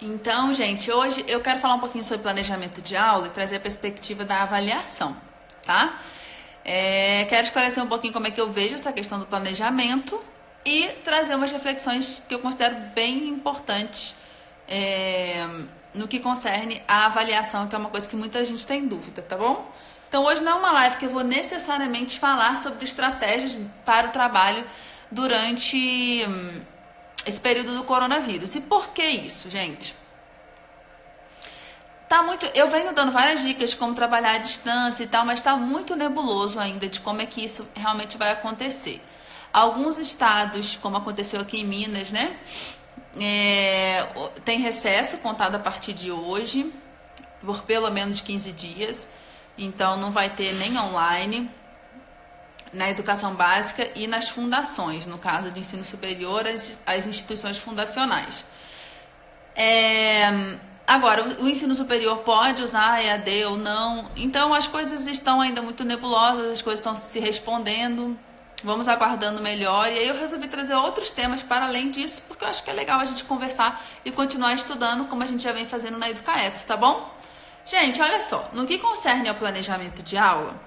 Então, gente, hoje eu quero falar um pouquinho sobre planejamento de aula e trazer a perspectiva da avaliação, tá? Quero esclarecer um pouquinho como é que eu vejo essa questão do planejamento e trazer umas reflexões que eu considero bem importantes no que concerne a avaliação, que é uma coisa que muita gente tem dúvida, tá bom? Então, hoje não é uma live que eu vou necessariamente falar sobre estratégias para o trabalho durante esse período do coronavírus. E por que isso, gente? Eu venho dando várias dicas de como trabalhar à distância e tal, mas está muito nebuloso ainda de como é que isso realmente vai acontecer. Alguns estados, como aconteceu aqui em Minas, né, tem recesso contado a partir de hoje, por pelo menos 15 dias, então não vai ter nem online na educação básica e nas fundações, no caso do ensino superior, as instituições fundacionais. Agora, o ensino superior pode usar EAD ou não, então as coisas estão ainda muito nebulosas, as coisas estão se respondendo, vamos aguardando melhor, e aí eu resolvi trazer outros temas para além disso, porque eu acho que é legal a gente conversar e continuar estudando como a gente já vem fazendo na Educaetos, tá bom? Gente, olha só, no que concerne ao planejamento de aula,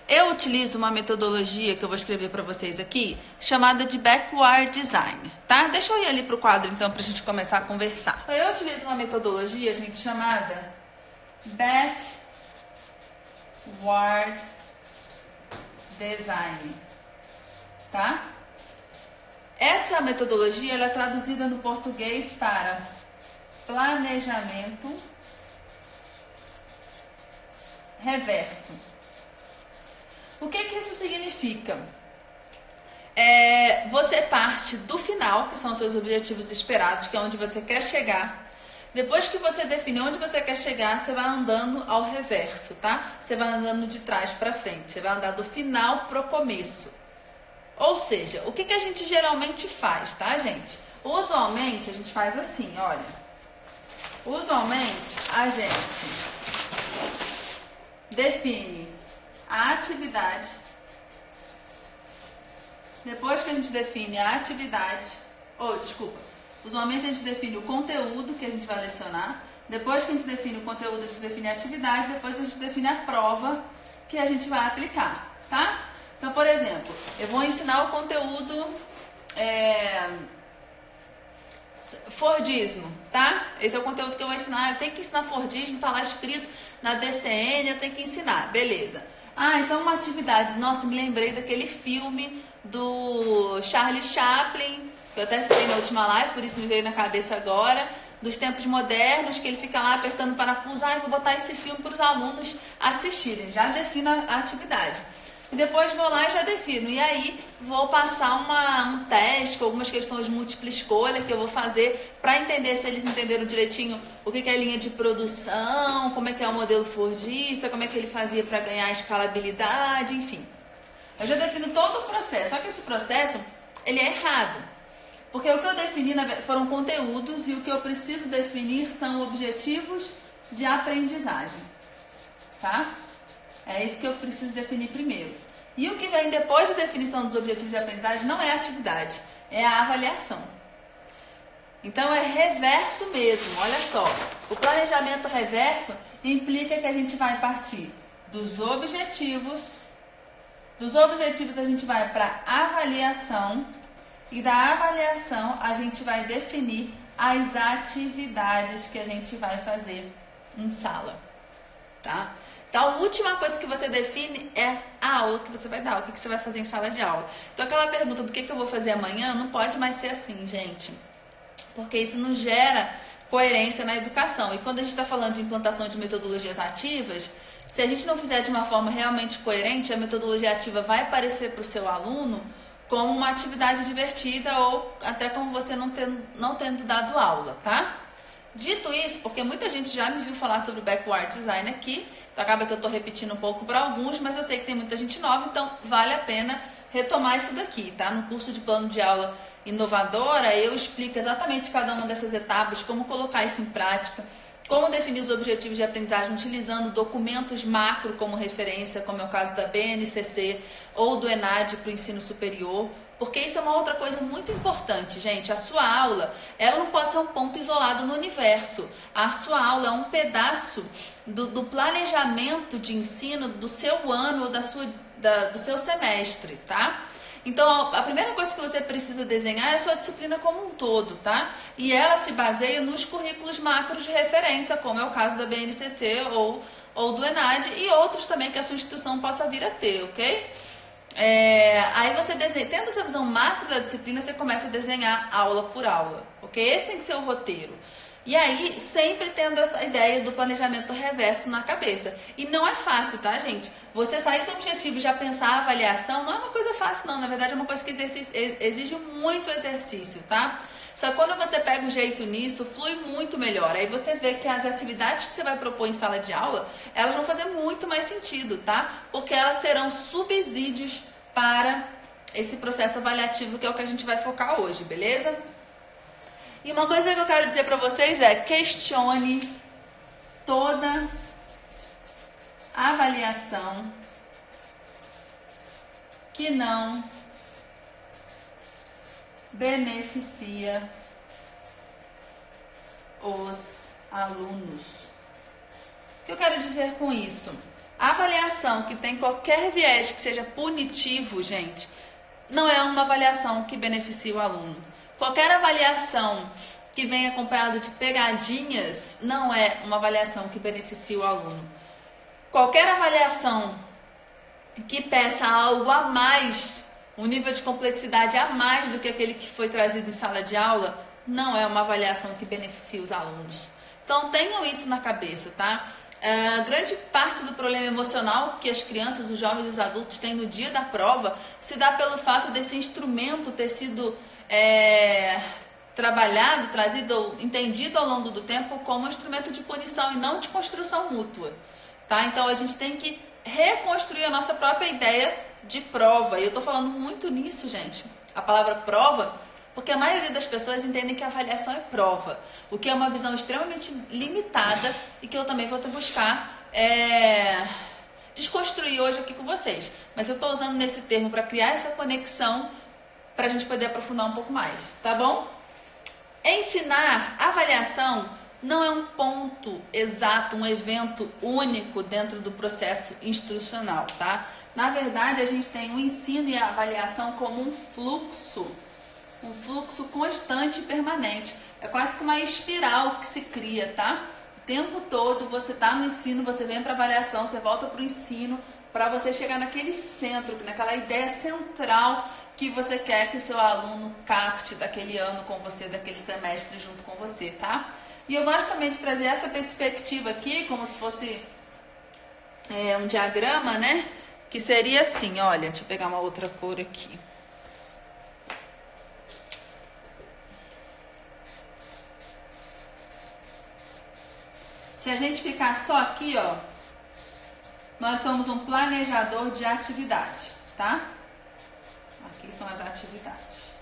eu utilizo uma metodologia que eu vou escrever para vocês aqui, chamada de Backward Design, tá? Deixa eu ir ali pro quadro, então, pra gente começar a conversar. Eu utilizo uma metodologia, gente, chamada Backward Design, tá? Essa metodologia, ela é traduzida no português para planejamento reverso. O que isso significa? Você parte do final, que são os seus objetivos esperados, que é onde você quer chegar. Depois que você define onde você quer chegar, você vai andando ao reverso, tá? Você vai andando de trás para frente. Você vai andar do final pro começo. Ou seja, o que a gente geralmente faz, tá, gente? Usualmente, a gente faz assim, olha. Usualmente, a gente define a atividade. Depois que a gente define a atividade, usualmente a gente define o conteúdo que a gente vai lecionar. Depois que a gente define o conteúdo, a gente define a atividade. Depois a gente define a prova que a gente vai aplicar, tá? Então, por exemplo, eu vou ensinar o conteúdo Fordismo, tá? Esse é o conteúdo que eu vou ensinar. Eu tenho que ensinar Fordismo, tá lá escrito na DCN, eu tenho que ensinar, beleza. Então uma atividade, nossa, me lembrei daquele filme do Charlie Chaplin, que eu até citei na última live, por isso me veio na cabeça agora, dos tempos modernos, que ele fica lá apertando parafuso. Eu vou botar esse filme para os alunos assistirem, já defino a atividade. E depois vou lá e já defino. E aí vou passar um teste com algumas questões de múltipla escolha que eu vou fazer para entender se eles entenderam direitinho o que é linha de produção, como é que é o modelo fordista, como é que ele fazia para ganhar escalabilidade, enfim. Eu já defino todo o processo, só que esse processo ele é errado. Porque o que eu defini foram conteúdos e o que eu preciso definir são objetivos de aprendizagem, tá? É isso que eu preciso definir primeiro. E o que vem depois da definição dos objetivos de aprendizagem não é a atividade, é a avaliação. Então é reverso mesmo, olha só. O planejamento reverso implica que a gente vai partir dos objetivos. Dos objetivos a gente vai para avaliação. E da avaliação a gente vai definir as atividades que a gente vai fazer em sala, tá? Então, a última coisa que você define é a aula que você vai dar, o que você vai fazer em sala de aula. Então, aquela pergunta do que eu vou fazer amanhã não pode mais ser assim, gente. Porque isso não gera coerência na educação. E quando a gente está falando de implantação de metodologias ativas, se a gente não fizer de uma forma realmente coerente, a metodologia ativa vai aparecer para o seu aluno como uma atividade divertida ou até como você não tendo dado aula, tá? Dito isso, porque muita gente já me viu falar sobre Backward Design aqui, então acaba que eu estou repetindo um pouco para alguns, mas eu sei que tem muita gente nova, então vale a pena retomar isso daqui, tá? No curso de plano de aula inovadora, eu explico exatamente cada uma dessas etapas, como colocar isso em prática, como definir os objetivos de aprendizagem utilizando documentos macro como referência, como é o caso da BNCC ou do ENAD para o ensino superior, Porque isso é uma outra coisa muito importante, gente. A sua aula, ela não pode ser um ponto isolado no universo. A sua aula é um pedaço do planejamento de ensino do seu ano ou do seu semestre, tá? Então, a primeira coisa que você precisa desenhar é a sua disciplina como um todo, tá? E ela se baseia nos currículos macros de referência, como é o caso da BNCC ou do ENAD e outros também que a sua instituição possa vir a ter, ok? Aí você desenha, tendo essa visão macro da disciplina, você começa a desenhar aula por aula, ok? Esse tem que ser o roteiro. E aí, sempre tendo essa ideia do planejamento reverso na cabeça. E não é fácil, tá, gente? Você sair do objetivo e já pensar a avaliação não é uma coisa fácil, não. Na verdade, é uma coisa que exige muito exercício, tá? Só que quando você pega um jeito nisso, flui muito melhor. Aí você vê que as atividades que você vai propor em sala de aula, elas vão fazer muito mais sentido, tá? Porque elas serão subsídios para esse processo avaliativo, que é o que a gente vai focar hoje, beleza? E uma coisa que eu quero dizer para vocês é: questione toda avaliação que não beneficia os alunos. O que eu quero dizer com isso? A avaliação que tem qualquer viés que seja punitivo, gente, não é uma avaliação que beneficia o aluno. Qualquer avaliação que vem acompanhada de pegadinhas não é uma avaliação que beneficia o aluno. Qualquer avaliação que peça algo a mais, um nível de complexidade a mais do que aquele que foi trazido em sala de aula, não é uma avaliação que beneficia os alunos. Então tenham isso na cabeça, tá? Grande parte do problema emocional que as crianças, os jovens e os adultos têm no dia da prova se dá pelo fato desse instrumento ter sido trabalhado, trazido, entendido ao longo do tempo como um instrumento de punição e não de construção mútua, tá? Então a gente tem que reconstruir a nossa própria ideia de prova. E eu tô falando muito nisso, gente, a palavra prova, porque a maioria das pessoas entendem que a avaliação é prova, o que é uma visão extremamente limitada e que eu também vou buscar desconstruir hoje aqui com vocês. Mas eu tô usando nesse termo para criar essa conexão para a gente poder aprofundar um pouco mais, tá bom? Ensinar avaliação não é um ponto exato, um evento único dentro do processo instrucional, tá? Na verdade, a gente tem o ensino e a avaliação como um fluxo constante e permanente. É quase que uma espiral que se cria, tá? O tempo todo você tá no ensino, você vem para avaliação, você volta para o ensino, para você chegar naquele centro, naquela ideia central que você quer que o seu aluno capte daquele ano com você, daquele semestre junto com você, tá? E eu gosto também de trazer essa perspectiva aqui, como se fosse um diagrama, né? Que seria assim, olha, deixa eu pegar uma outra cor aqui. Se a gente ficar só aqui, ó, nós somos um planejador de atividade, tá? Aqui são as atividades.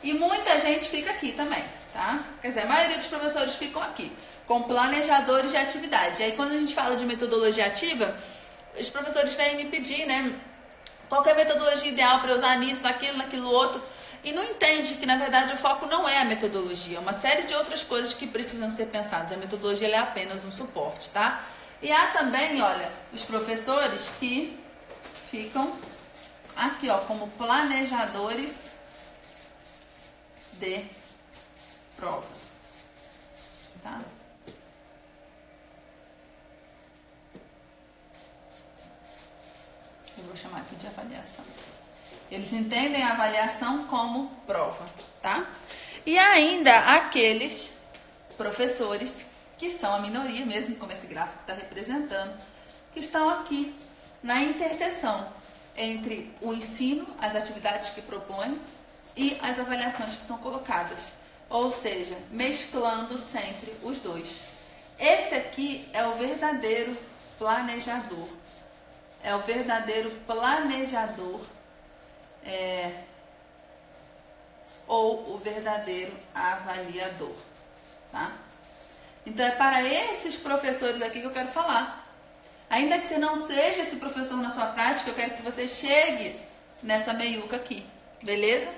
E muita gente fica aqui também, tá? Quer dizer, a maioria dos professores ficam aqui, com planejadores de atividade. E aí, quando a gente fala de metodologia ativa, os professores vêm me pedir, né? Qual que é a metodologia ideal para usar nisso, naquilo outro. E não entende que, na verdade, o foco não é a metodologia. É uma série de outras coisas que precisam ser pensadas. A metodologia é apenas um suporte, tá? E há também, olha, os professores que ficam aqui, ó, como planejadores de provas, tá? Eu vou chamar aqui de avaliação. Eles entendem a avaliação como prova, tá? E ainda aqueles professores que são a minoria mesmo, como esse gráfico está representando, que estão aqui na interseção entre o ensino, as atividades que propõe e as avaliações que são colocadas. Ou seja, mesclando sempre os dois. Esse aqui é o verdadeiro planejador. É o verdadeiro planejador ou o verdadeiro avaliador, tá? Então é para esses professores aqui que eu quero falar. Ainda que você não seja esse professor na sua prática, eu quero que você chegue nessa meiuca aqui, Beleza?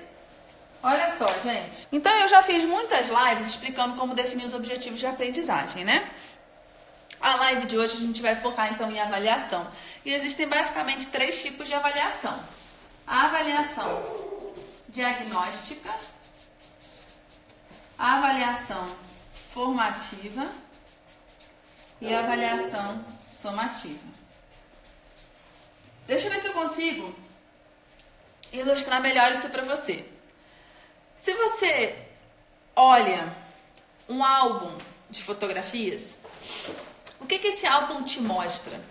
Olha só, gente. Então eu já fiz muitas lives explicando como definir os objetivos de aprendizagem, né? A live de hoje a gente vai focar então em avaliação. E existem basicamente 3 tipos de avaliação. A avaliação diagnóstica, a avaliação formativa e a avaliação somativa. Deixa eu ver se eu consigo ilustrar melhor isso para você. Se você olha um álbum de fotografias, o que esse álbum te mostra?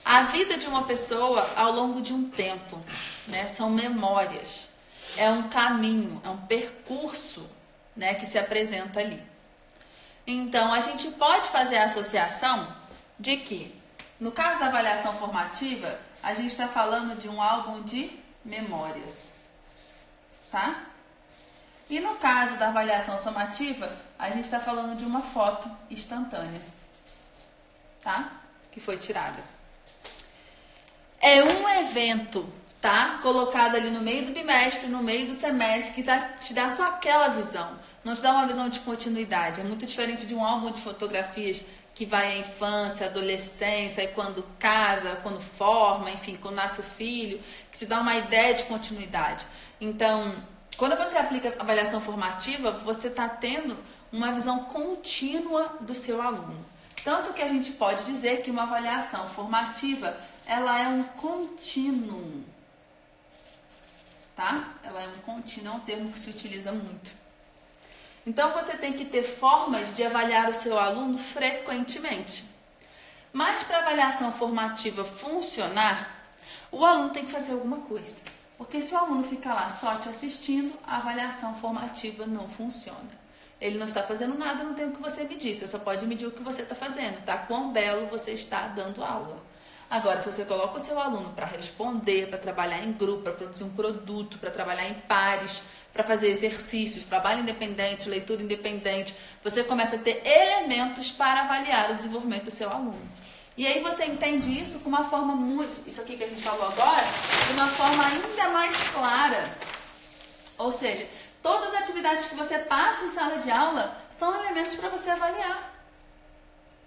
A vida de uma pessoa ao longo de um tempo, né? São memórias, é um caminho, é um percurso, né, que se apresenta ali. Então, a gente pode fazer a associação de que, no caso da avaliação formativa, a gente está falando de um álbum de memórias, tá? E no caso da avaliação somativa, a gente está falando de uma foto instantânea, tá? Que foi tirada. É um evento, tá? Colocado ali no meio do bimestre, no meio do semestre, que te dá só aquela visão. Não te dá uma visão de continuidade. É muito diferente de um álbum de fotografias que vai à infância, adolescência, e quando casa, quando forma, enfim, quando nasce o filho, que te dá uma ideia de continuidade. Então, quando você aplica avaliação formativa, você está tendo uma visão contínua do seu aluno. Tanto que a gente pode dizer que uma avaliação formativa, ela é um contínuo, tá? Ela é um contínuo, é um termo que se utiliza muito. Então, você tem que ter formas de avaliar o seu aluno frequentemente. Mas para a avaliação formativa funcionar, o aluno tem que fazer alguma coisa. Porque se o aluno ficar lá só te assistindo, a avaliação formativa não funciona. Ele não está fazendo nada, não tem o que você medir. Você só pode medir o que você está fazendo, tá? Quão belo você está dando aula. Agora, se você coloca o seu aluno para responder, para trabalhar em grupo, para produzir um produto, para trabalhar em pares, para fazer exercícios, trabalho independente, leitura independente, você começa a ter elementos para avaliar o desenvolvimento do seu aluno. E aí você entende isso com uma forma muito, isso aqui que a gente falou agora, de uma forma ainda mais clara. Ou seja, todas as atividades que você passa em sala de aula são elementos para você avaliar.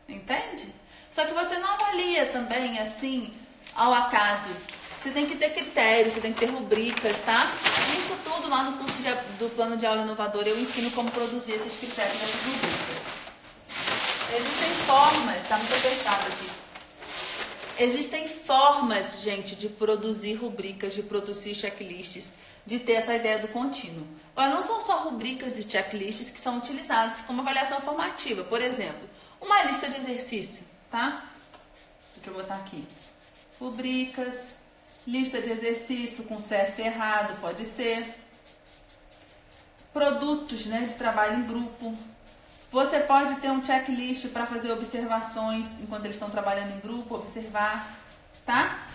Entende? Só que você não avalia também assim, ao acaso. Você tem que ter critérios, você tem que ter rubricas, tá? Isso tudo lá no curso do Plano de Aula Inovador eu ensino como produzir esses critérios, essas rubricas. Existem formas, tá muito apertado aqui. Existem formas, gente, de produzir rubricas, de produzir checklists, de ter essa ideia do contínuo. Agora, não são só rubricas e checklists que são utilizados como avaliação formativa. Por exemplo, uma lista de exercício, tá? Deixa eu botar aqui. Rubricas, lista de exercício com certo e errado, pode ser. Produtos, né, de trabalho em grupo. Você pode ter um checklist para fazer observações enquanto eles estão trabalhando em grupo, observar, tá?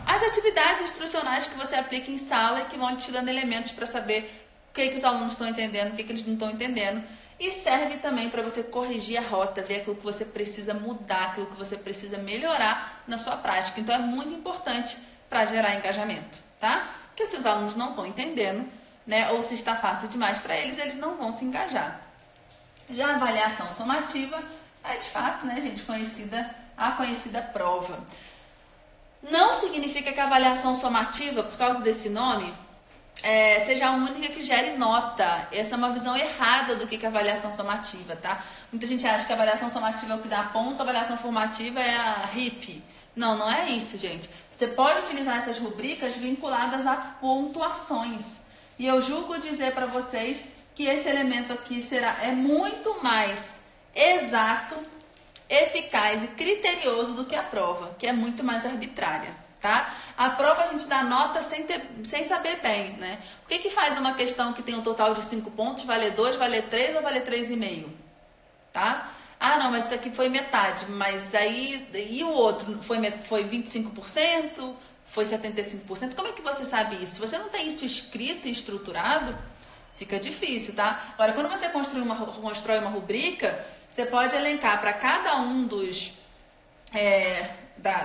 As atividades instrucionais que você aplica em sala e que vão te dando elementos para saber o que os alunos estão entendendo, o que eles não estão entendendo. E serve também para você corrigir a rota, ver aquilo que você precisa mudar, aquilo que você precisa melhorar na sua prática. Então é muito importante para gerar engajamento, tá? Porque se os alunos não estão entendendo, né, ou se está fácil demais para eles, eles não vão se engajar. Já a avaliação somativa é, de fato, né, gente, a conhecida prova. Não significa que a avaliação somativa, por causa desse nome, seja a única que gere nota. Essa é uma visão errada do que é a avaliação somativa, tá? Muita gente acha que a avaliação somativa é o que dá ponto, a avaliação formativa é a hippie. Não, não é isso, gente. Você pode utilizar essas rubricas vinculadas a pontuações. E eu julgo dizer para vocês que esse elemento aqui é muito mais exato, eficaz e criterioso do que a prova, que é muito mais arbitrária, tá? A prova a gente dá nota sem saber bem, né? O que faz uma questão que tem um total de 5 pontos valer 2, valer 3 ou valer 3,5? Tá? Ah, não, mas isso aqui foi metade, mas aí, e o outro? Foi 25%? Foi 75%? Como é que você sabe isso? Se você não tem isso escrito e estruturado, fica difícil, tá? Agora, quando você constrói uma rubrica, você pode elencar para cada um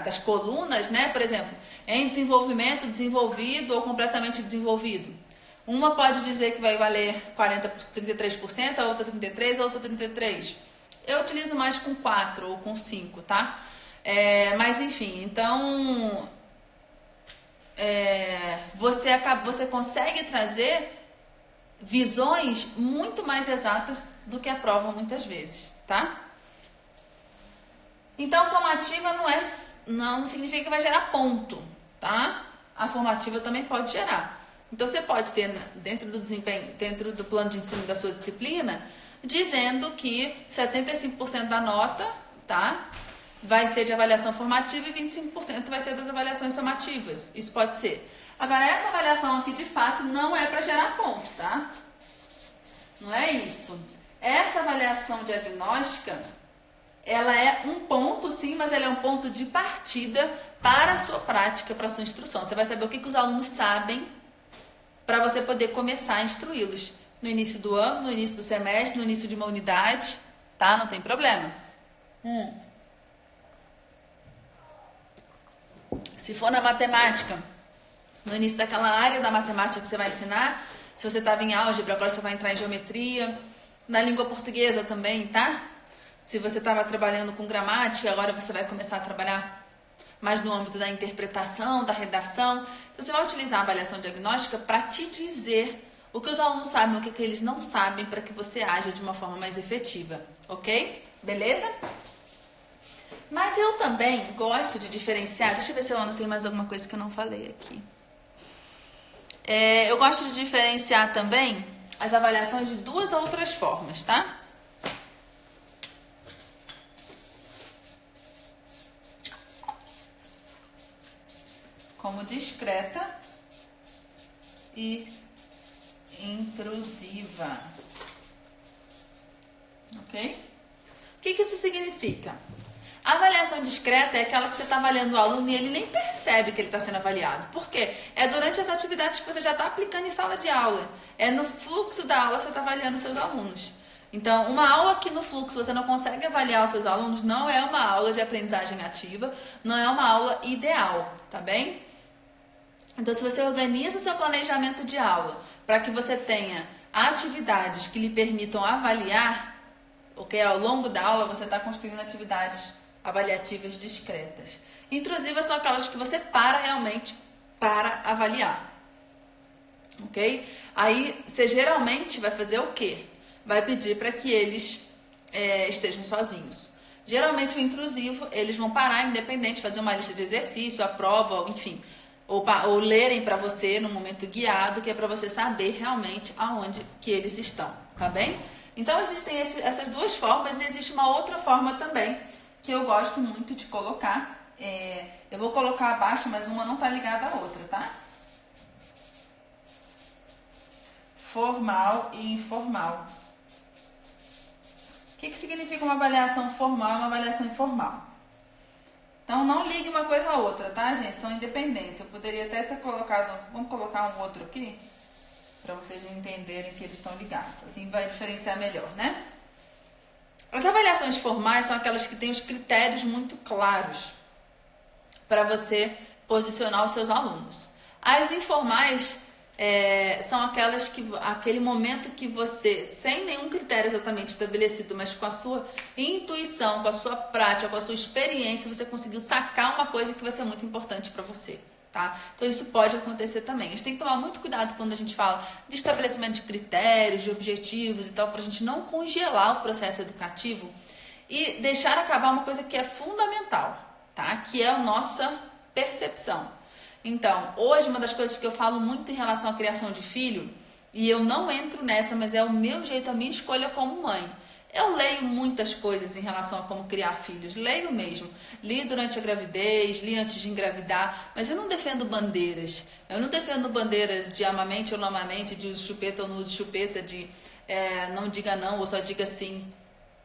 das colunas, né? Por exemplo, em desenvolvimento, desenvolvido ou completamente desenvolvido. Uma pode dizer que vai valer 33%, a outra 33%, a outra 33%. Eu utilizo mais com 4 ou com 5, tá? Mas enfim, então você consegue trazer visões muito mais exatas do que a prova muitas vezes, tá? Então, somativa não significa que vai gerar ponto, tá? A formativa também pode gerar. Então, você pode ter dentro do desempenho, dentro do plano de ensino da sua disciplina, dizendo que 75% da nota, tá? Vai ser de avaliação formativa e 25% vai ser das avaliações somativas. Isso pode ser. Agora, essa avaliação aqui, de fato, não é para gerar ponto, tá? Não é isso. Essa avaliação diagnóstica, ela é um ponto, sim, mas ela é um ponto de partida para a sua prática, para a sua instrução. Você vai saber o que os alunos sabem para você poder começar a instruí-los no início do ano, no início do semestre, no início de uma unidade, tá? Não tem problema. Se for na matemática, no início daquela área da matemática que você vai ensinar, se você estava em álgebra, agora você vai entrar em geometria. Na língua portuguesa também, tá? Se você estava trabalhando com gramática, agora você vai começar a trabalhar mais no âmbito da interpretação, da redação. Então, você vai utilizar a avaliação diagnóstica para te dizer o que os alunos sabem, o que eles não sabem, para que você aja de uma forma mais efetiva, ok? Beleza? Mas eu também gosto de diferenciar. Deixa eu ver se eu anotei mais alguma coisa que eu não falei aqui. Eu gosto de diferenciar também as avaliações de duas outras formas, tá? Como discreta e intrusiva. Ok? O que isso significa? A avaliação discreta é aquela que você está avaliando o aluno e ele nem percebe que ele está sendo avaliado. Por quê? É durante as atividades que você já está aplicando em sala de aula. É no fluxo da aula que você está avaliando seus alunos. Então, uma aula que no fluxo você não consegue avaliar os seus alunos não é uma aula de aprendizagem ativa, não é uma aula ideal, tá bem? Então, se você organiza o seu planejamento de aula para que você tenha atividades que lhe permitam avaliar, ok? Ao longo da aula você está construindo atividades avaliativas discretas. Intrusivas são aquelas que você para realmente para avaliar, ok? Aí você geralmente vai fazer o quê? Vai pedir para que eles estejam sozinhos. Geralmente o intrusivo, eles vão parar independente, fazer uma lista de exercício, a prova, enfim, ou lerem para você no momento guiado, que é para você saber realmente aonde que eles estão, tá bem? Então existem essas duas formas e existe uma outra forma também que eu gosto muito de colocar. Eu vou colocar abaixo, mas uma não está ligada à outra, tá? Formal e informal. O que significa uma avaliação formal e uma avaliação informal? Então, não ligue uma coisa à outra, tá, gente? São independentes. Eu poderia até ter colocado... Vamos colocar um outro aqui? Para vocês entenderem que eles estão ligados. Assim vai diferenciar melhor, né? As avaliações formais são aquelas que têm os critérios muito claros para você posicionar os seus alunos. As informais são aquelas que, aquele momento que você, sem nenhum critério exatamente estabelecido, mas com a sua intuição, com a sua prática, com a sua experiência, você conseguiu sacar uma coisa que vai ser muito importante para você. Tá? Então isso pode acontecer também. A gente tem que tomar muito cuidado quando a gente fala de estabelecimento de critérios, de objetivos e tal, para a gente não congelar o processo educativo e deixar acabar uma coisa que é fundamental, tá? Que é a nossa percepção. Então, hoje uma das coisas que eu falo muito em relação à criação de filho, e eu não entro nessa, mas é o meu jeito, a minha escolha como mãe. Eu leio muitas coisas em relação a como criar filhos, leio mesmo. Li durante a gravidez, li antes de engravidar, mas eu não defendo bandeiras. Eu não defendo bandeiras de amamente ou não amamente, de use chupeta ou não use chupeta, de não diga não ou só diga sim.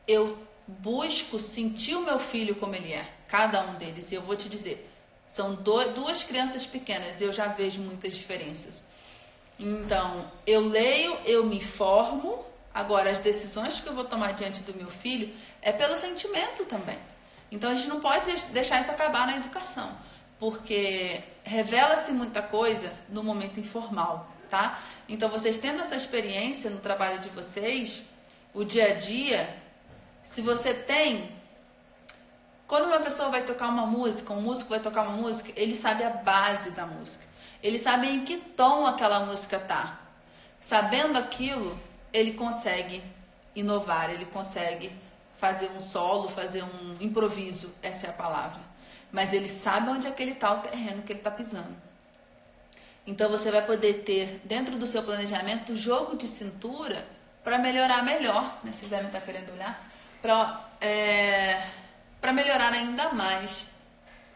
Eu busco sentir o meu filho como ele é, cada um deles. E eu vou te dizer, são duas crianças pequenas e eu já vejo muitas diferenças. Então, eu leio, eu me informo. Agora, as decisões que eu vou tomar diante do meu filho é pelo sentimento também. Então, a gente não pode deixar isso acabar na educação, porque revela-se muita coisa no momento informal, tá? Então, vocês tendo essa experiência no trabalho de vocês, o dia a dia, se você tem... Quando uma pessoa vai tocar uma música, um músico vai tocar uma música, ele sabe a base da música. Ele sabe em que tom aquela música tá. Sabendo aquilo, ele consegue inovar, ele consegue fazer um solo, fazer um improviso, essa é a palavra. Mas ele sabe onde é que ele tá, o terreno que ele tá pisando. Então você vai poder ter, dentro do seu planejamento, jogo de cintura para melhorar melhor, né? Vocês devem estar querendo olhar, para melhorar ainda mais,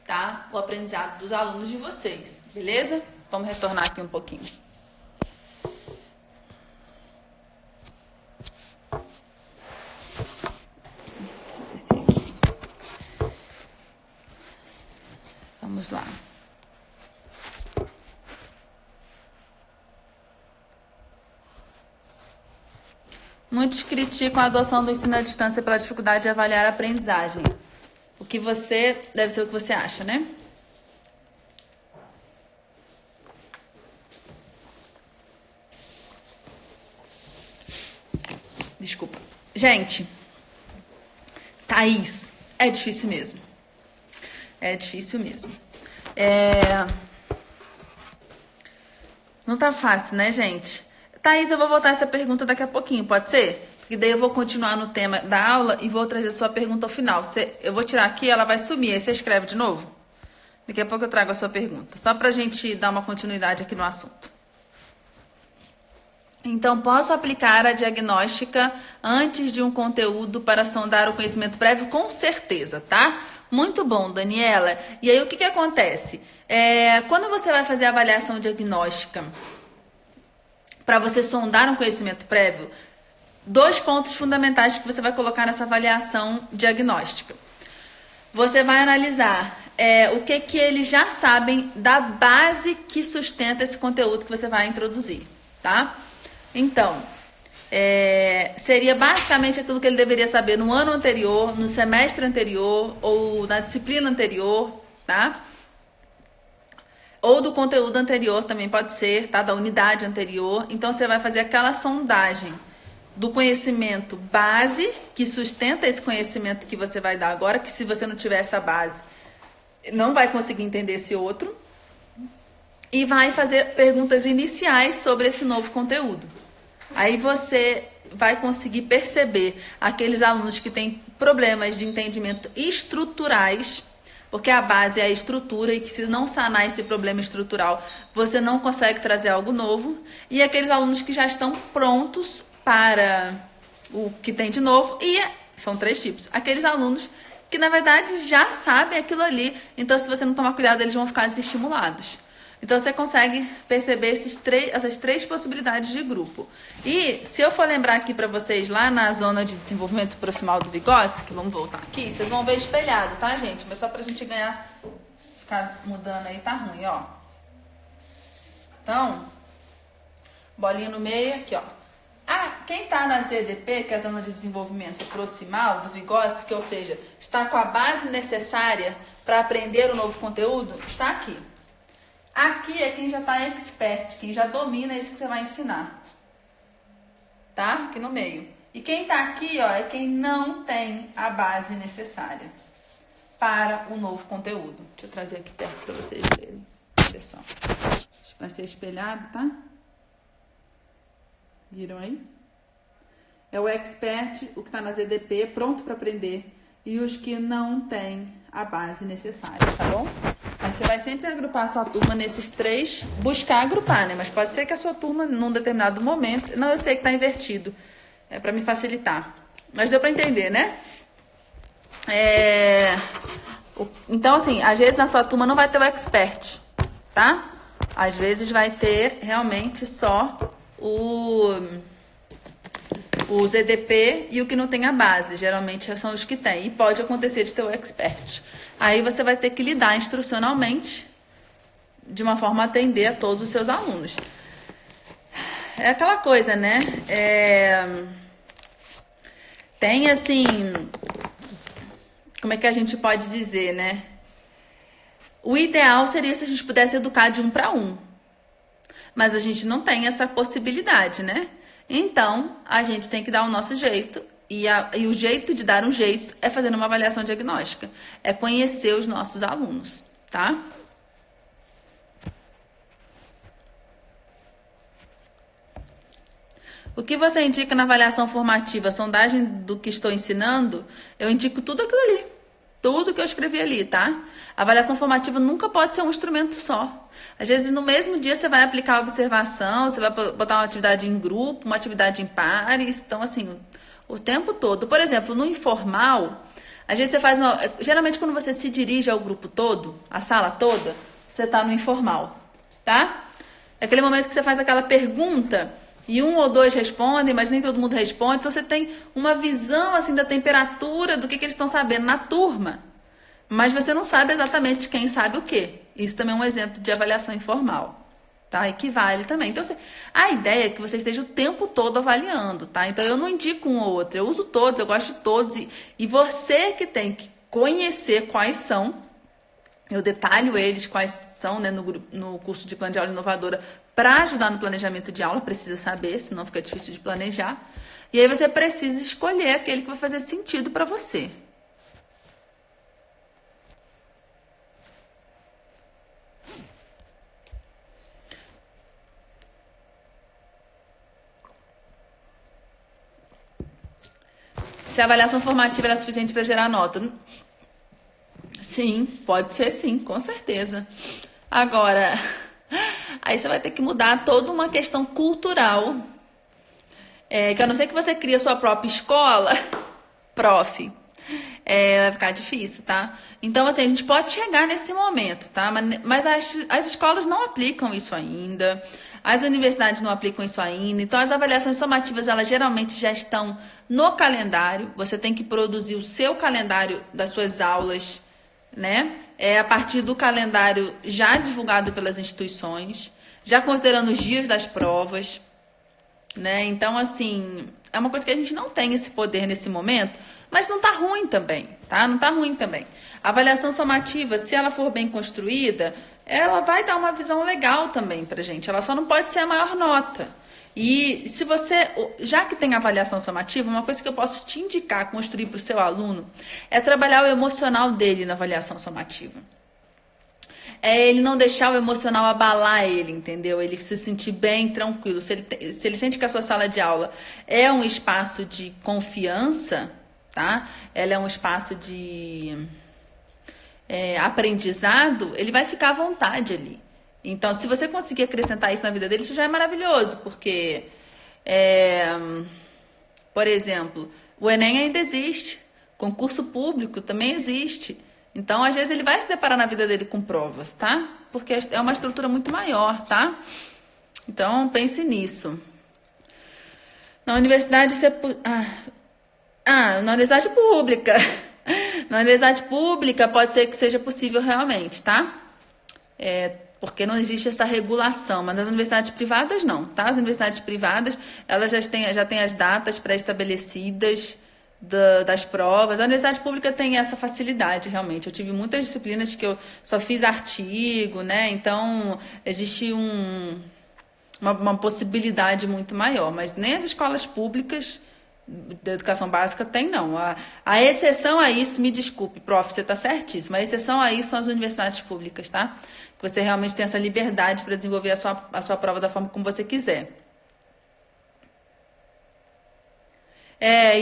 tá? O aprendizado dos alunos de vocês, beleza? Vamos retornar aqui um pouquinho. Deixa eu descer aqui. Vamos lá. Muitos criticam a adoção do ensino à distância pela dificuldade de avaliar a aprendizagem. O que você... Deve ser o que você acha, né? Desculpa. Gente, Thaís, é difícil mesmo. É difícil mesmo. Não tá fácil, né, gente? Thaís, eu vou voltar essa pergunta daqui a pouquinho, pode ser? Porque daí eu vou continuar no tema da aula e vou trazer sua pergunta ao final. Eu vou tirar aqui, ela vai sumir, aí você escreve de novo? Daqui a pouco eu trago a sua pergunta, só pra gente dar uma continuidade aqui no assunto. Então, posso aplicar a diagnóstica antes de um conteúdo para sondar o conhecimento prévio? Com certeza, tá? Muito bom, Daniela. E aí, o que que acontece? Quando você vai fazer a avaliação diagnóstica para você sondar um conhecimento prévio, 2 pontos fundamentais que você vai colocar nessa avaliação diagnóstica. Você vai analisar o que eles já sabem da base que sustenta esse conteúdo que você vai introduzir, tá? Então, seria basicamente aquilo que ele deveria saber no ano anterior, no semestre anterior ou na disciplina anterior, tá? Ou do conteúdo anterior também pode ser, tá? Da unidade anterior. Então, você vai fazer aquela sondagem do conhecimento base, que sustenta esse conhecimento que você vai dar agora, que se você não tiver essa base, não vai conseguir entender esse outro. E vai fazer perguntas iniciais sobre esse novo conteúdo. Aí você vai conseguir perceber aqueles alunos que têm problemas de entendimento estruturais, porque a base é a estrutura e que se não sanar esse problema estrutural, você não consegue trazer algo novo. E aqueles alunos que já estão prontos para o que tem de novo. E são 3 tipos. Aqueles alunos que, na verdade, já sabem aquilo ali. Então, se você não tomar cuidado, eles vão ficar desestimulados. Então, você consegue perceber essas 3 possibilidades de grupo. E, se eu for lembrar aqui para vocês, lá na zona de desenvolvimento proximal do Vygotsky, vamos voltar aqui, vocês vão ver espelhado, tá, gente? Mas só pra gente ganhar, ficar mudando aí, tá ruim, ó. Então, bolinha no meio, aqui, ó. Quem tá na ZDP, que é a zona de desenvolvimento proximal do Vygotsky, ou seja, está com a base necessária para aprender o novo conteúdo, está aqui. Aqui é quem já está expert, quem já domina isso que você vai ensinar. Tá? Aqui no meio. E quem está aqui, ó, é quem não tem a base necessária para o novo conteúdo. Deixa eu trazer aqui perto para vocês verem. Atenção. Vai ser espelhado, tá? Viram aí? É o expert, o que está na ZDP, pronto para aprender. E os que não têm a base necessária, tá bom? Aí você vai sempre agrupar a sua turma nesses 3, buscar agrupar, né? Mas pode ser que a sua turma, num determinado momento... Não, eu sei que tá invertido, é para me facilitar. Mas deu para entender, né? Então, assim, às vezes na sua turma não vai ter o expert, tá? Às vezes vai ter realmente só o ZDP e o que não tem a base. Geralmente são os que tem. E pode acontecer de ter o expert. Aí você vai ter que lidar instrucionalmente de uma forma a atender a todos os seus alunos. É aquela coisa, né? Tem assim... Como é que a gente pode dizer, né? O ideal seria se a gente pudesse educar de 1 para 1. Mas a gente não tem essa possibilidade, né? Então, a gente tem que dar o nosso jeito. E o jeito de dar um jeito é fazendo uma avaliação diagnóstica. É conhecer os nossos alunos, tá? O que você indica na avaliação formativa? Sondagem do que estou ensinando? Eu indico tudo aquilo ali. Tudo que eu escrevi ali, tá? A avaliação formativa nunca pode ser um instrumento só. Às vezes, no mesmo dia, você vai aplicar a observação, você vai botar uma atividade em grupo, uma atividade em pares. Então, assim, o tempo todo. Por exemplo, no informal, às vezes você faz... Geralmente, quando você se dirige ao grupo todo, a sala toda, você tá no informal, tá? É aquele momento que você faz aquela pergunta... E um ou dois respondem, mas nem todo mundo responde. Então, você tem uma visão assim da temperatura do que eles estão sabendo na turma. Mas você não sabe exatamente quem sabe o quê. Isso também é um exemplo de avaliação informal. Tá? Equivale também. Então, a ideia é que você esteja o tempo todo avaliando. Tá? Então, eu não indico um ou outro. Eu uso todos, eu gosto de todos. E você que tem que conhecer quais são. Eu detalho eles quais são, né, no curso de plano de aula inovadora para ajudar no planejamento de aula, precisa saber, senão fica difícil de planejar. E aí você precisa escolher aquele que vai fazer sentido para você. Se a avaliação formativa era suficiente para gerar nota? Sim, pode ser sim, com certeza. Agora, aí você vai ter que mudar toda uma questão cultural. Que a não ser que você crie a sua própria escola, prof, vai ficar difícil, tá? Então, assim, a gente pode chegar nesse momento, tá? Mas as escolas não aplicam isso ainda. As universidades não aplicam isso ainda. Então, as avaliações somativas, elas geralmente já estão no calendário. Você tem que produzir o seu calendário das suas aulas, né? A partir do calendário já divulgado pelas instituições, já considerando os dias das provas, né? Então, assim, é uma coisa que a gente não tem esse poder nesse momento, mas não tá ruim também, tá? Não tá ruim também. A avaliação somativa, se ela for bem construída, ela vai dar uma visão legal também pra gente. Ela só não pode ser a maior nota. E se você, já que tem avaliação somativa, uma coisa que eu posso te indicar, construir para o seu aluno, é trabalhar o emocional dele na avaliação somativa. Ele não deixar o emocional abalar ele, entendeu? Ele se sentir bem, tranquilo. Se ele sente que a sua sala de aula é um espaço de confiança, tá? Ela é um espaço de aprendizado, ele vai ficar à vontade ali. Então, se você conseguir acrescentar isso na vida dele, isso já é maravilhoso, porque, por exemplo, o Enem ainda existe, concurso público também existe. Então, às vezes, ele vai se deparar na vida dele com provas, tá? Porque é uma estrutura muito maior, tá? Então, pense nisso. Na universidade, na universidade pública. Na universidade pública, pode ser que seja possível realmente, tá? Porque não existe essa regulação, mas nas universidades privadas não, tá? As universidades privadas, elas já têm as datas pré-estabelecidas das provas. A universidade pública tem essa facilidade, realmente. Eu tive muitas disciplinas que eu só fiz artigo, né? Então, existe uma possibilidade muito maior, mas nem as escolas públicas da educação básica tem, não. A exceção a isso, me desculpe, prof, você está certíssimo, a exceção a isso são as universidades públicas, tá? Que você realmente tem essa liberdade para desenvolver a sua prova da forma como você quiser.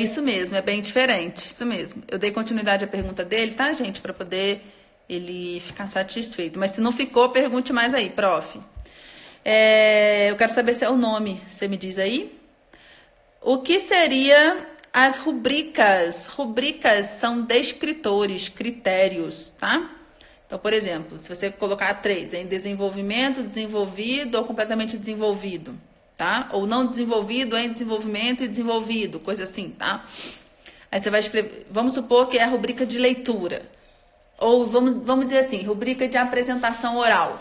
Isso mesmo, é bem diferente, isso mesmo. Eu dei continuidade à pergunta dele, tá, gente? Para poder ele ficar satisfeito. Mas se não ficou, pergunte mais aí, prof. Eu quero saber se é o nome, você me diz aí? O que seria as rubricas? Rubricas são descritores, critérios, tá? Então, por exemplo, se você colocar 3, em desenvolvimento, desenvolvido ou completamente desenvolvido, tá? Ou não desenvolvido, em desenvolvimento e desenvolvido, coisa assim, tá? Aí você vai escrever, vamos supor que é a rubrica de leitura. Ou vamos dizer assim, rubrica de apresentação oral.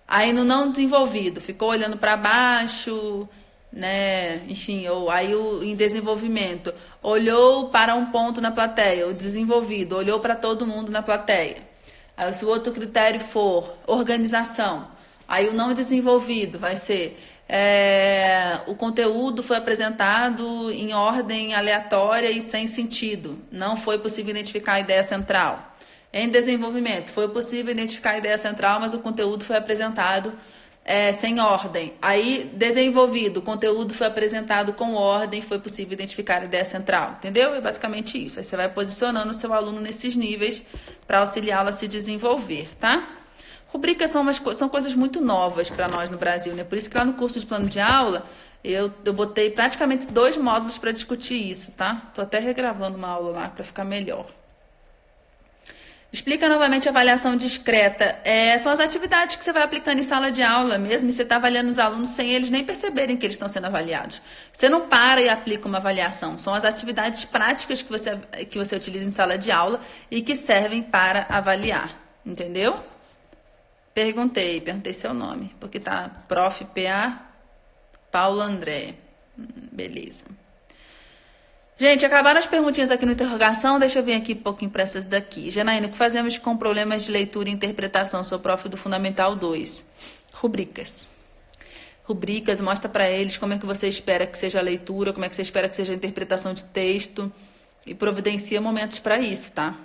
Aí no não desenvolvido, ficou olhando para baixo, né? Enfim, ou aí em desenvolvimento, olhou para um ponto na plateia. O desenvolvido, olhou para todo mundo na plateia. Aí se o outro critério for organização, Aí o não desenvolvido vai ser o conteúdo foi apresentado em ordem aleatória e sem sentido. Não foi possível identificar a ideia central. Em desenvolvimento, foi possível identificar a ideia central, mas o conteúdo foi apresentado sem ordem. Aí, desenvolvido, o conteúdo foi apresentado com ordem, foi possível identificar a ideia central. Entendeu? É basicamente isso. Aí você vai posicionando o seu aluno nesses níveis para auxiliá-lo a se desenvolver, tá? Rubricas são coisas muito novas para nós no Brasil, né? Por isso que lá no curso de plano de aula, eu botei praticamente 2 módulos para discutir isso, tá? Tô até regravando uma aula lá para ficar melhor. Explica novamente a avaliação discreta. São as atividades que você vai aplicando em sala de aula mesmo, e você está avaliando os alunos sem eles nem perceberem que eles estão sendo avaliados. Você não para e aplica uma avaliação. São as atividades práticas que você utiliza em sala de aula e que servem para avaliar. Entendeu? Perguntei seu nome, porque tá Prof. PA Paulo André. Beleza. Gente, acabaram as perguntinhas aqui no interrogação. Deixa eu vir aqui um pouquinho para essas daqui. Janaína, o que fazemos com problemas de leitura e interpretação? Sou prof do Fundamental 2. Rubricas. Rubricas, mostra para eles como é que você espera que seja a leitura, como é que você espera que seja a interpretação de texto e providencia momentos para isso, tá?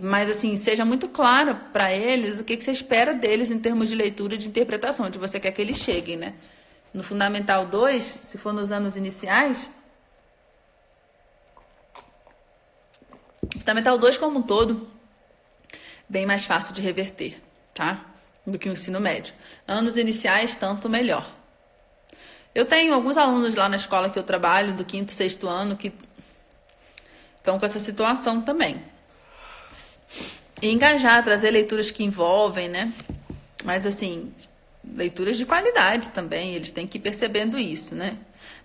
Mas assim, seja muito claro para eles o que você espera deles em termos de leitura e de interpretação, onde você quer que eles cheguem, né? No Fundamental 2, se for nos anos iniciais, Fundamental 2 como um todo, bem mais fácil de reverter, tá? Do que o ensino médio. Anos iniciais, tanto melhor. Eu tenho alguns alunos lá na escola que eu trabalho, do 5º e 6º ano, que estão com essa situação também. E engajar, trazer leituras que envolvem, né? Mas assim, leituras de qualidade também, eles têm que ir percebendo isso, né?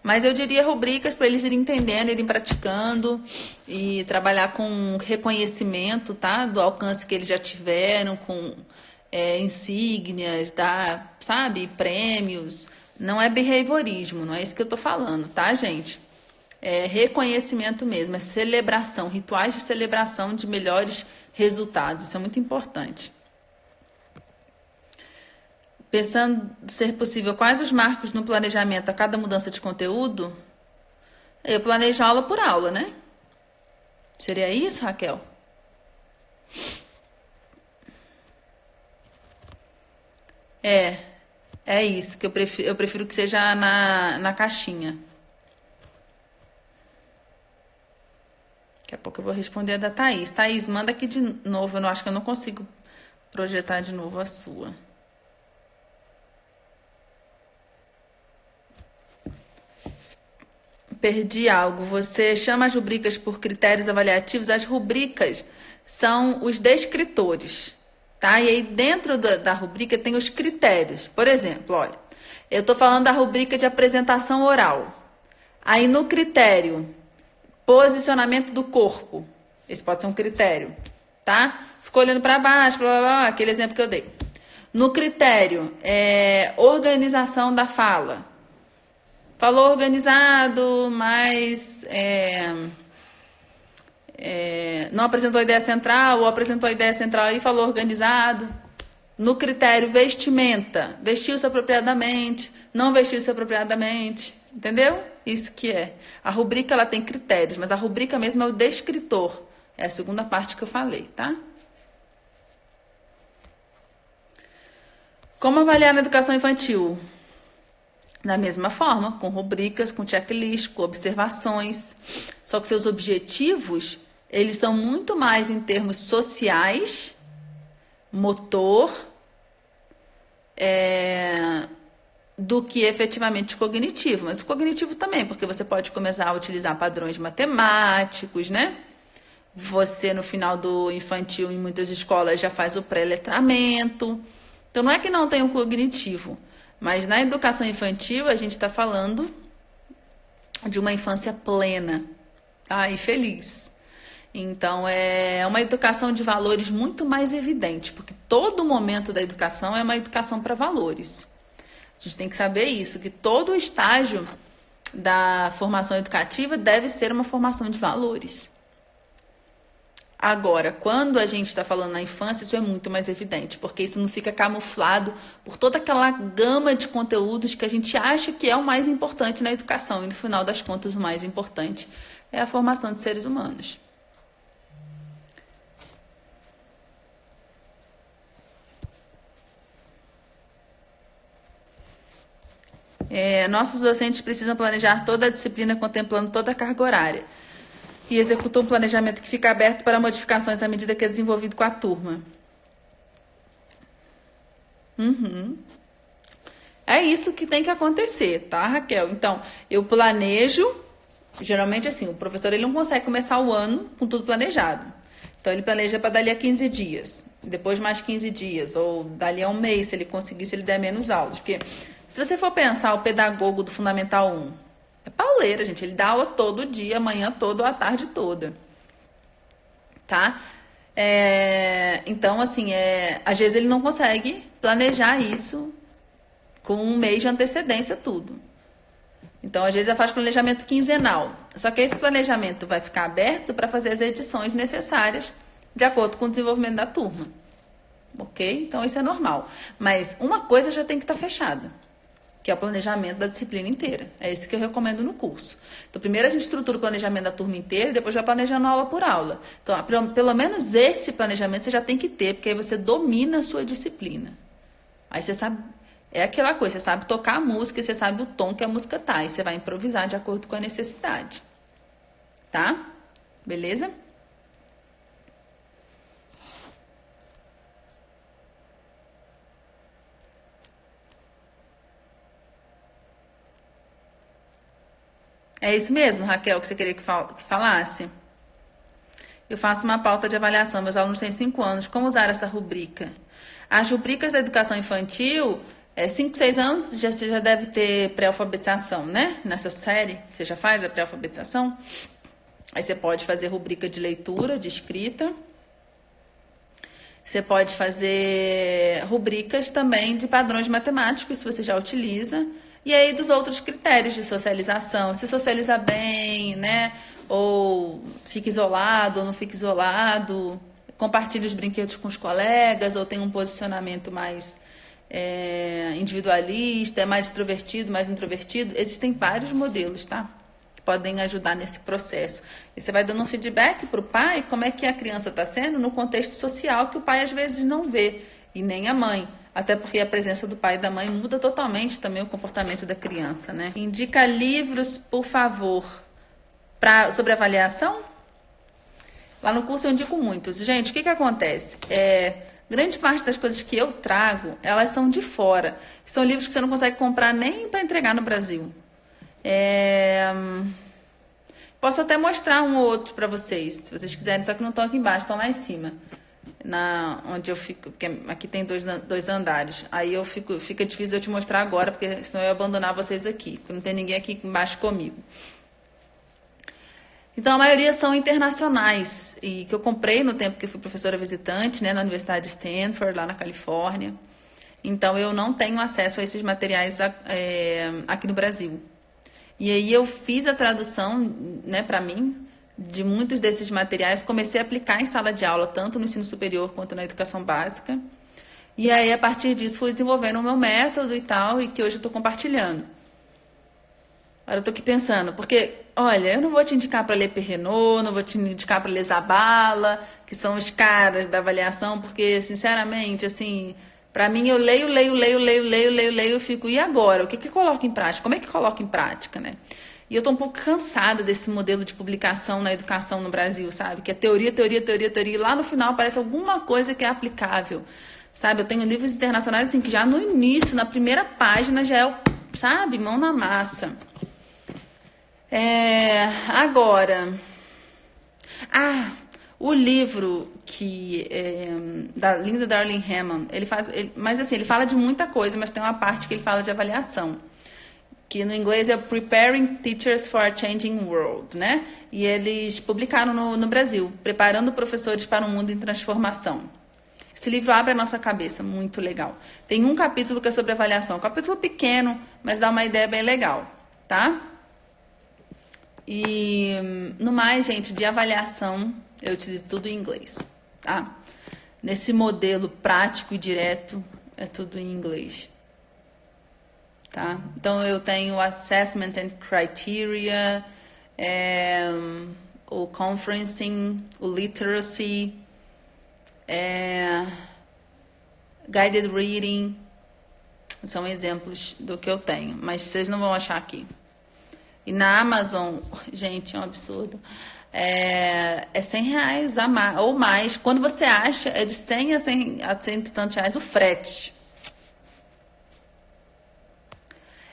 Mas eu diria rubricas para eles irem entendendo, irem praticando e trabalhar com reconhecimento, tá? Do alcance que eles já tiveram, com insígnias, sabe? Prêmios. Não é behaviorismo, não é isso que eu tô falando, tá, gente? É reconhecimento mesmo, é celebração, rituais de celebração de melhores resultados. Isso é muito importante. Pensando ser possível, quais os marcos no planejamento a cada mudança de conteúdo? Eu planejo aula por aula, né? Seria isso, Raquel? É isso, que eu prefiro que seja na caixinha. Daqui a pouco eu vou responder a da Thaís. Thaís, manda aqui de novo, eu acho que eu não consigo projetar de novo a sua. Perdi algo. Você chama as rubricas por critérios avaliativos. As rubricas são os descritores, tá? E aí dentro da rubrica tem os critérios. Por exemplo, olha, eu estou falando da rubrica de apresentação oral. Aí no critério, posicionamento do corpo. Esse pode ser um critério, tá? Ficou olhando para baixo, blá, blá, blá, aquele exemplo que eu dei. No critério, organização da fala. Falou organizado, mas não apresentou a ideia central, ou apresentou a ideia central e falou organizado. No critério vestimenta, vestiu-se apropriadamente, não vestiu-se apropriadamente, entendeu? Isso que é. A rubrica ela tem critérios, mas a rubrica mesmo é o descritor. É a segunda parte que eu falei, tá? Como avaliar na educação infantil? Da mesma forma, com rubricas, com checklist, com observações. Só que seus objetivos, eles são muito mais em termos sociais, motor, do que efetivamente cognitivo. Mas o cognitivo também, porque você pode começar a utilizar padrões matemáticos, né? Você, no final do infantil, em muitas escolas, já faz o pré-letramento. Então, não é que não tem um cognitivo. Mas na educação infantil, a gente está falando de uma infância plena, tá? E feliz. Então, é uma educação de valores muito mais evidente, porque todo momento da educação é uma educação para valores. A gente tem que saber isso, que todo estágio da formação educativa deve ser uma formação de valores. Agora, quando a gente está falando na infância, isso é muito mais evidente, porque isso não fica camuflado por toda aquela gama de conteúdos que a gente acha que é o mais importante na educação, e no final das contas o mais importante é a formação de seres humanos. Nossos docentes precisam planejar toda a disciplina contemplando toda a carga horária e executam um planejamento que fica aberto para modificações à medida que é desenvolvido com a turma. É isso que tem que acontecer, tá, Raquel? Então, eu planejo, geralmente assim, o professor ele não consegue começar o ano com tudo planejado. Então, ele planeja para dali a 15 dias, depois mais 15 dias, ou dali a um mês, se ele conseguir, se ele der menos aulas. Porque se você for pensar o pedagogo do Fundamental 1, é pauleira, gente. Ele dá aula todo dia, a manhã toda ou a tarde toda. Tá? Então, assim, às vezes ele não consegue planejar isso com um mês de antecedência, tudo. Então, às vezes, eu faço planejamento quinzenal. Só que esse planejamento vai ficar aberto para fazer as edições necessárias de acordo com o desenvolvimento da turma. Ok? Então, isso é normal. Mas uma coisa já tem que estar fechada, que é o planejamento da disciplina inteira. É esse que eu recomendo no curso. Então, primeiro a gente estrutura o planejamento da turma inteira e depois vai planejando aula por aula. Então, pelo menos esse planejamento você já tem que ter, porque aí você domina a sua disciplina. Aí você sabe, é aquela coisa, você sabe tocar a música e você sabe o tom que a música tá. E você vai improvisar de acordo com a necessidade. Tá? Beleza? É isso mesmo, Raquel, que você queria que falasse? Eu faço uma pauta de avaliação, meus alunos têm 5 anos. Como usar essa rubrica? As rubricas da educação infantil, 5, 6 anos, você já deve ter pré-alfabetização, né? Nessa série, você já faz a pré-alfabetização? Aí você pode fazer rubrica de leitura, de escrita. Você pode fazer rubricas também de padrões matemáticos, se você já utiliza. E aí dos outros critérios de socialização, se socializa bem, né? Ou fica isolado ou não fica isolado, compartilha os brinquedos com os colegas, ou tem um posicionamento mais individualista, é mais extrovertido, mais introvertido. Existem vários modelos, tá? Que podem ajudar nesse processo. E você vai dando um feedback para o pai, como é que a criança está sendo no contexto social que o pai às vezes não vê, e nem a mãe. Até porque a presença do pai e da mãe muda totalmente também o comportamento da criança, né? Indica livros, por favor, sobre avaliação. Lá no curso eu indico muitos. Gente, o que acontece? Grande parte das coisas que eu trago, elas são de fora. São livros que você não consegue comprar nem para entregar no Brasil. Posso até mostrar um ou outro para vocês, se vocês quiserem, só que não estão aqui embaixo, estão lá em cima. Onde eu fico, porque aqui tem dois andares. Aí fica difícil eu te mostrar agora, porque senão eu ia abandonar vocês aqui, porque não tem ninguém aqui embaixo comigo. Então, a maioria são internacionais, e que eu comprei no tempo que eu fui professora visitante, né, na Universidade de Stanford, lá na Califórnia. Então, eu não tenho acesso a esses materiais aqui no Brasil. E aí eu fiz a tradução, né, para mim, de muitos desses materiais, comecei a aplicar em sala de aula, tanto no ensino superior quanto na educação básica. E aí, a partir disso, fui desenvolvendo o meu método e tal, e que hoje eu estou compartilhando. Agora eu estou aqui pensando, porque, olha, eu não vou te indicar para ler Perrenot, não vou te indicar para ler Zabala, que são os caras da avaliação, porque, sinceramente, assim, para mim, eu leio, eu fico, e agora? O que coloco em prática? Como é que coloco em prática, né? E eu tô um pouco cansada desse modelo de publicação na educação no Brasil, sabe? Que é teoria, e lá no final aparece alguma coisa que é aplicável, sabe? Eu tenho livros internacionais, assim, que já no início, na primeira página, já é, sabe? Mão na massa. Agora... o livro da Linda Darling Hammond, mas assim, ele fala de muita coisa, mas tem uma parte que ele fala de avaliação, que no inglês é Preparing Teachers for a Changing World, né? E eles publicaram no Brasil, Preparando Professores para um Mundo em Transformação. Esse livro abre a nossa cabeça, muito legal. Tem um capítulo que é sobre avaliação, um capítulo pequeno, mas dá uma ideia bem legal, tá? E no mais, gente, de avaliação, Eu utilizo tudo em inglês, tá? Nesse modelo prático e direto, é tudo em inglês. Tá? Então, eu tenho o Assessment and Criteria, o Conferencing, o Literacy, Guided Reading. São exemplos do que eu tenho, mas vocês não vão achar aqui. E na Amazon, gente, é um absurdo. É R$100 ou mais. Quando você acha, é de 100 a 100 e tantos reais o frete.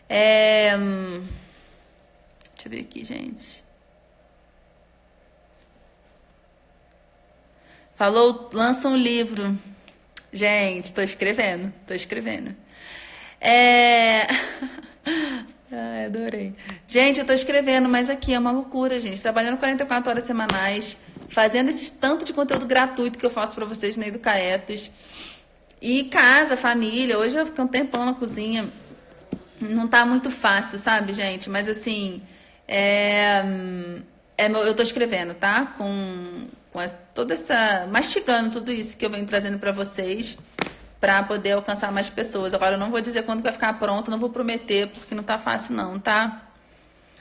Deixa eu ver aqui, gente. Falou, lança um livro. Gente, tô escrevendo. Ai, adorei. Gente, eu tô escrevendo, mas aqui é uma loucura, gente. Trabalhando 44 horas semanais, fazendo esse tanto de conteúdo gratuito que eu faço pra vocês na Educaetos. E casa, família. Hoje eu fiquei um tempão na cozinha. Não tá muito fácil, sabe, gente? Mas assim, eu tô escrevendo, tá? Com toda essa... mastigando tudo isso que eu venho trazendo pra vocês, pra poder alcançar mais pessoas. Agora, eu não vou dizer quando vai ficar pronto, não vou prometer, porque não tá fácil não, tá?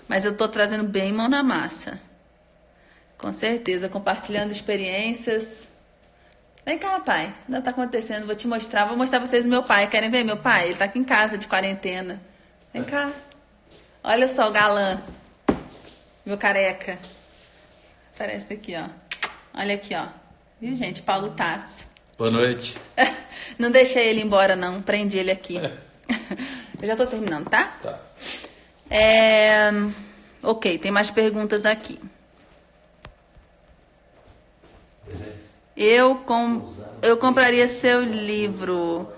Mas eu tô trazendo bem mão na massa. Com certeza, compartilhando experiências. Vem cá, pai. Não tá acontecendo, vou te mostrar. Vou mostrar pra vocês o meu pai. Querem ver meu pai? Ele tá aqui em casa de quarentena. Vem cá. Olha só o galã. Meu careca. Parece aqui, ó. Olha aqui, ó. Viu, gente? Paulo Tasso. Boa noite. Não deixei ele embora, não. Prendi ele aqui. Eu já tô terminando, tá? Tá. Ok, tem mais perguntas aqui. Eu compraria seu livro.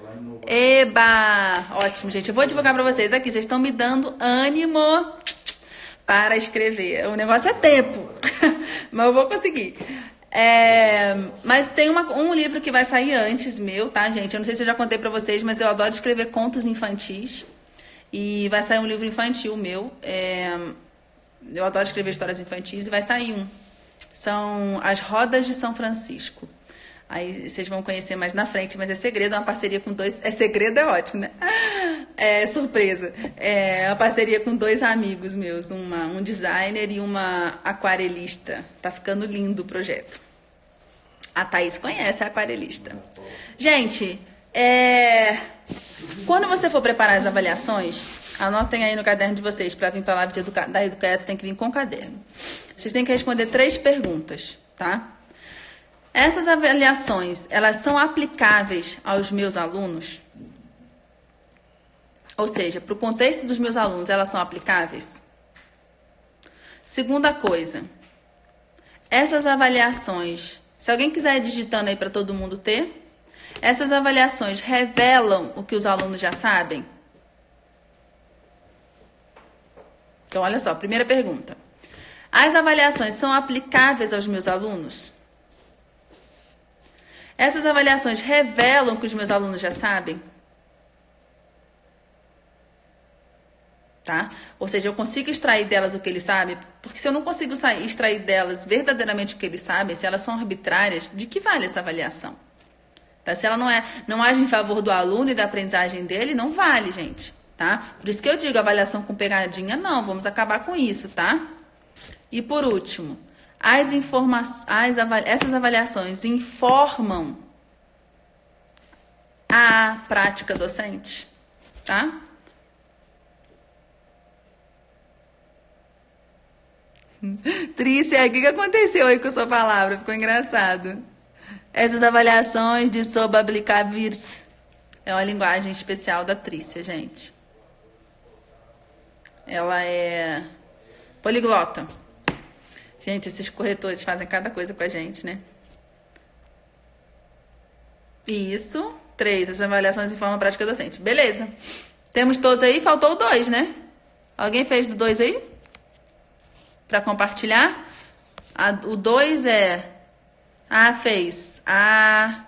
Eba! Ótimo, gente. Eu vou divulgar pra vocês aqui. Vocês estão me dando ânimo para escrever. O negócio é tempo. Mas eu vou conseguir. Mas tem um livro que vai sair antes meu, tá, gente? Eu não sei se eu já contei pra vocês, mas eu adoro escrever contos infantis. E vai sair um livro infantil meu. Eu adoro escrever histórias infantis e vai sair um. São As Rodas de São Francisco. Aí vocês vão conhecer mais na frente, mas é segredo, é uma parceria com dois... segredo é ótimo, né? É surpresa. É uma parceria com dois amigos meus, um designer e uma aquarelista. Tá ficando lindo o projeto. A Thaís conhece a aquarelista. Gente, quando você for preparar as avaliações, anotem aí no caderno de vocês, para vir para a live da Educaetos, tem que vir com caderno. Vocês têm que responder 3 perguntas, tá? Essas avaliações, elas são aplicáveis aos meus alunos? Ou seja, para o contexto dos meus alunos, elas são aplicáveis? Segunda coisa, essas avaliações, se alguém quiser ir digitando aí para todo mundo ter, essas avaliações revelam o que os alunos já sabem? Então, olha só, primeira pergunta. As avaliações são aplicáveis aos meus alunos? Essas avaliações revelam o que os meus alunos já sabem? Tá? Ou seja, eu consigo extrair delas o que eles sabem? Porque se eu não consigo extrair delas verdadeiramente o que eles sabem, se elas são arbitrárias, de que vale essa avaliação? Tá? Se ela não age em favor do aluno e da aprendizagem dele, não vale, gente. Tá? Por isso que eu digo, avaliação com pegadinha, não. Vamos acabar com isso, tá? E por último, essas avaliações informam a prática docente, tá? Trícia, o que aconteceu aí com sua palavra? Ficou engraçado. Essas avaliações de sob aplicáveis é uma linguagem especial da Trícia, gente. Ela é poliglota. Gente, esses corretores fazem cada coisa com a gente, né? Isso. 3. As avaliações informam a prática docente. Beleza. Temos todos aí. Faltou o 2, né? Alguém fez do 2 aí? Para compartilhar? O 2 é... fez. A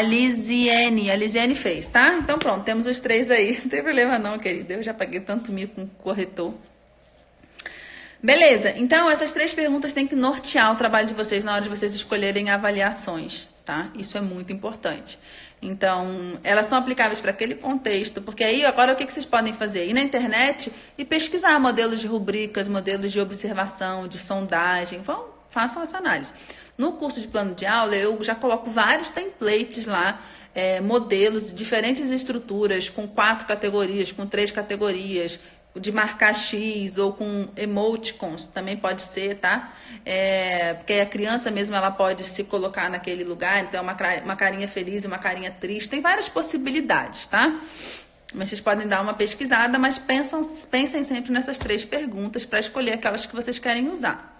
Lisiane fez, tá? Então pronto, temos os 3 aí. Não tem problema não, querido. Eu já paguei tanto mico com o corretor. Beleza, então essas 3 perguntas têm que nortear o trabalho de vocês na hora de vocês escolherem avaliações, tá? Isso é muito importante. Então, elas são aplicáveis para aquele contexto, porque aí agora o que vocês podem fazer? Ir na internet e pesquisar modelos de rubricas, modelos de observação, de sondagem, façam essa análise. No curso de plano de aula, eu já coloco vários templates lá, modelos, diferentes estruturas, com 4 categorias, com 3 categorias, de marcar X ou com emoticons, também pode ser, tá? Porque a criança mesmo, ela pode se colocar naquele lugar, então uma carinha feliz e uma carinha triste, tem várias possibilidades, tá? Mas vocês podem dar uma pesquisada, mas pensem sempre nessas 3 perguntas para escolher aquelas que vocês querem usar.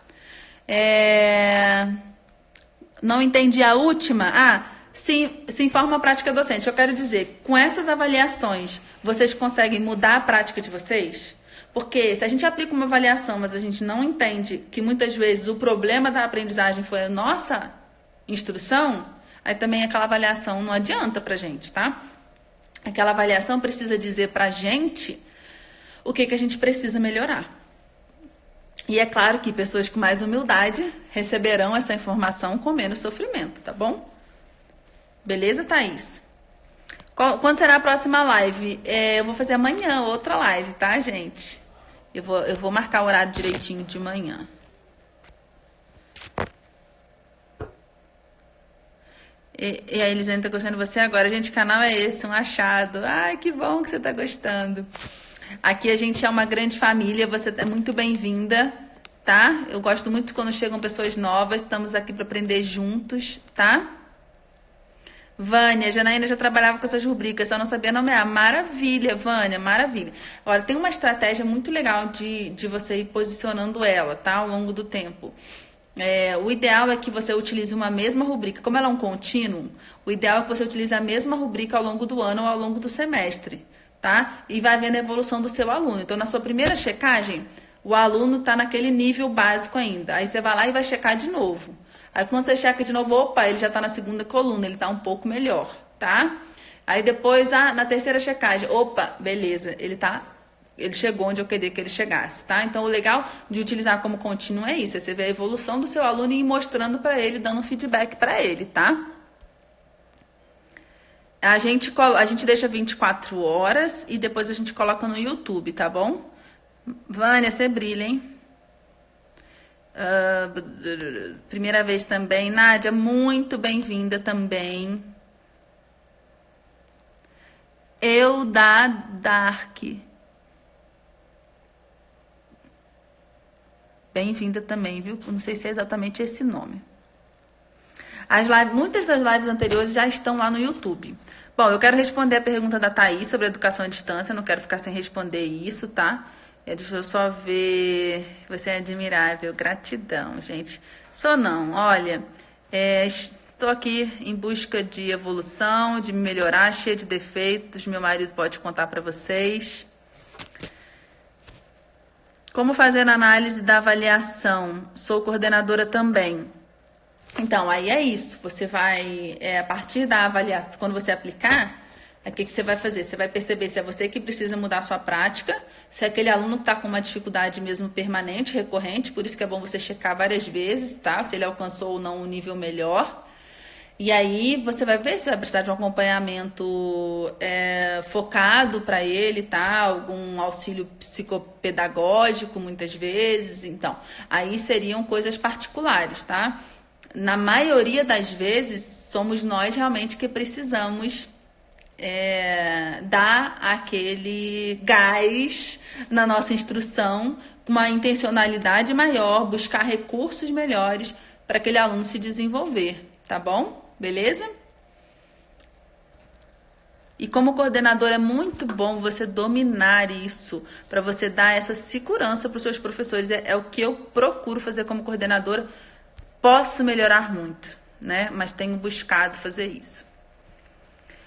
Não entendi a última? Se informa a prática docente. Eu quero dizer, com essas avaliações, vocês conseguem mudar a prática de vocês? Porque se a gente aplica uma avaliação, mas a gente não entende que muitas vezes o problema da aprendizagem foi a nossa instrução, aí também aquela avaliação não adianta pra gente, tá? Aquela avaliação precisa dizer pra gente o que a gente precisa melhorar. E é claro que pessoas com mais humildade receberão essa informação com menos sofrimento, tá bom? Beleza, Thaís? Quando será a próxima live? Eu vou fazer amanhã outra live, tá, gente? Eu vou marcar o horário direitinho de manhã. E a Elisane tá gostando de você agora. Gente, que canal é esse? Um achado. Ai, que bom que você tá gostando. Aqui a gente é uma grande família. Você é muito bem-vinda, tá? Eu gosto muito quando chegam pessoas novas. Estamos aqui para aprender juntos, tá? Vânia, Janaína já trabalhava com essas rubricas, só não sabia nomear. Maravilha, Vânia, maravilha. Agora, tem uma estratégia muito legal de você ir posicionando ela, tá? Ao longo do tempo. O ideal é que você utilize uma mesma rubrica. Como ela é um contínuo, o ideal é que você utilize a mesma rubrica ao longo do ano ou ao longo do semestre, tá? E vai vendo a evolução do seu aluno. Então, na sua primeira checagem, o aluno está naquele nível básico ainda. Aí você vai lá e vai checar de novo. Aí quando você checa de novo, opa, ele já está na segunda coluna, ele está um pouco melhor, tá? Aí depois, na terceira checagem, opa, beleza, ele chegou onde eu queria que ele chegasse, tá? Então o legal de utilizar como contínuo é isso, é você ver a evolução do seu aluno e ir mostrando para ele, dando feedback para ele, tá? A gente deixa 24 horas e depois a gente coloca no YouTube, tá bom? Vânia, você brilha, hein? Primeira vez também. Nádia, muito bem-vinda também. Dark. Bem-vinda também, viu? Não sei se é exatamente esse nome. Muitas das lives anteriores já estão lá no YouTube. Bom, eu quero responder a pergunta da Thaís sobre educação à distância. Não quero ficar sem responder isso, tá? Deixa eu só ver. Você é admirável. Gratidão, gente. Sou não. Olha, estou aqui em busca de evolução, de me melhorar, cheia de defeitos. Meu marido pode contar para vocês. Como fazer a análise da avaliação? Sou coordenadora também. Então, aí é isso. Você vai, a partir da avaliação, quando você aplicar, o que você vai fazer? Você vai perceber se é você que precisa mudar a sua prática, se é aquele aluno que está com uma dificuldade mesmo permanente, recorrente, por isso que é bom você checar várias vezes, tá? Se ele alcançou ou não um nível melhor. E aí você vai ver se vai precisar de um acompanhamento focado para ele, tá? Algum auxílio psicopedagógico, muitas vezes. Então, aí seriam coisas particulares, tá? Na maioria das vezes, somos nós realmente que precisamos dar aquele gás na nossa instrução, com uma intencionalidade maior, buscar recursos melhores para aquele aluno se desenvolver, tá bom? Beleza? E como coordenador é muito bom você dominar isso, para você dar essa segurança para os seus professores. É o que eu procuro fazer como coordenadora. Posso melhorar muito, né? Mas tenho buscado fazer isso.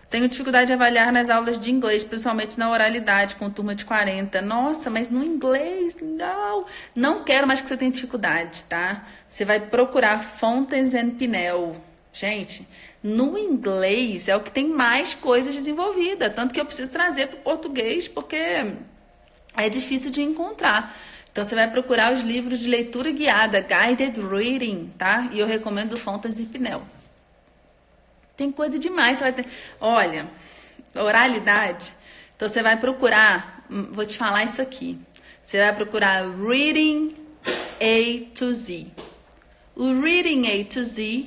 Tenho dificuldade de avaliar nas aulas de inglês, principalmente na oralidade, com turma de 40. Nossa, mas no inglês, não. Não quero mais que você tenha dificuldade, tá? Você vai procurar Fountains and Pinnell. Gente, no inglês é o que tem mais coisas desenvolvidas. Tanto que eu preciso trazer para o português, porque é difícil de encontrar. Então, Então você vai procurar os livros de leitura guiada, guided reading, tá? E eu recomendo Fontas e Pinel. Tem coisa demais, você vai ter. Olha, oralidade. Então você vai procurar, vou te falar isso aqui. Você vai procurar Reading A to Z. O Reading A to Z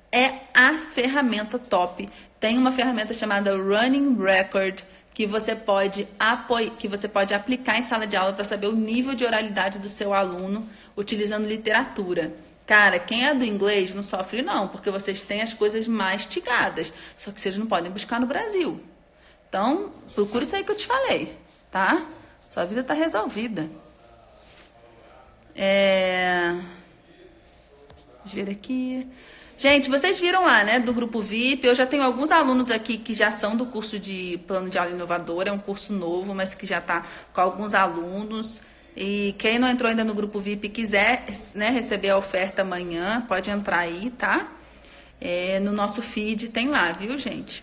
é a ferramenta top. Tem uma ferramenta chamada Running Record que você pode aplicar em sala de aula para saber o nível de oralidade do seu aluno utilizando literatura. Cara, quem é do inglês não sofre não, porque vocês têm as coisas mastigadas, só que vocês não podem buscar no Brasil. Então, procura isso aí que eu te falei, tá? Sua vida tá resolvida. Deixa eu ver aqui. Gente, vocês viram lá, né, do grupo VIP, eu já tenho alguns alunos aqui que já são do curso de Plano de Aula Inovador, é um curso novo, mas que já tá com alguns alunos. E quem não entrou ainda no grupo VIP e quiser, né, receber a oferta amanhã, pode entrar aí, tá? No nosso feed tem lá, viu, gente?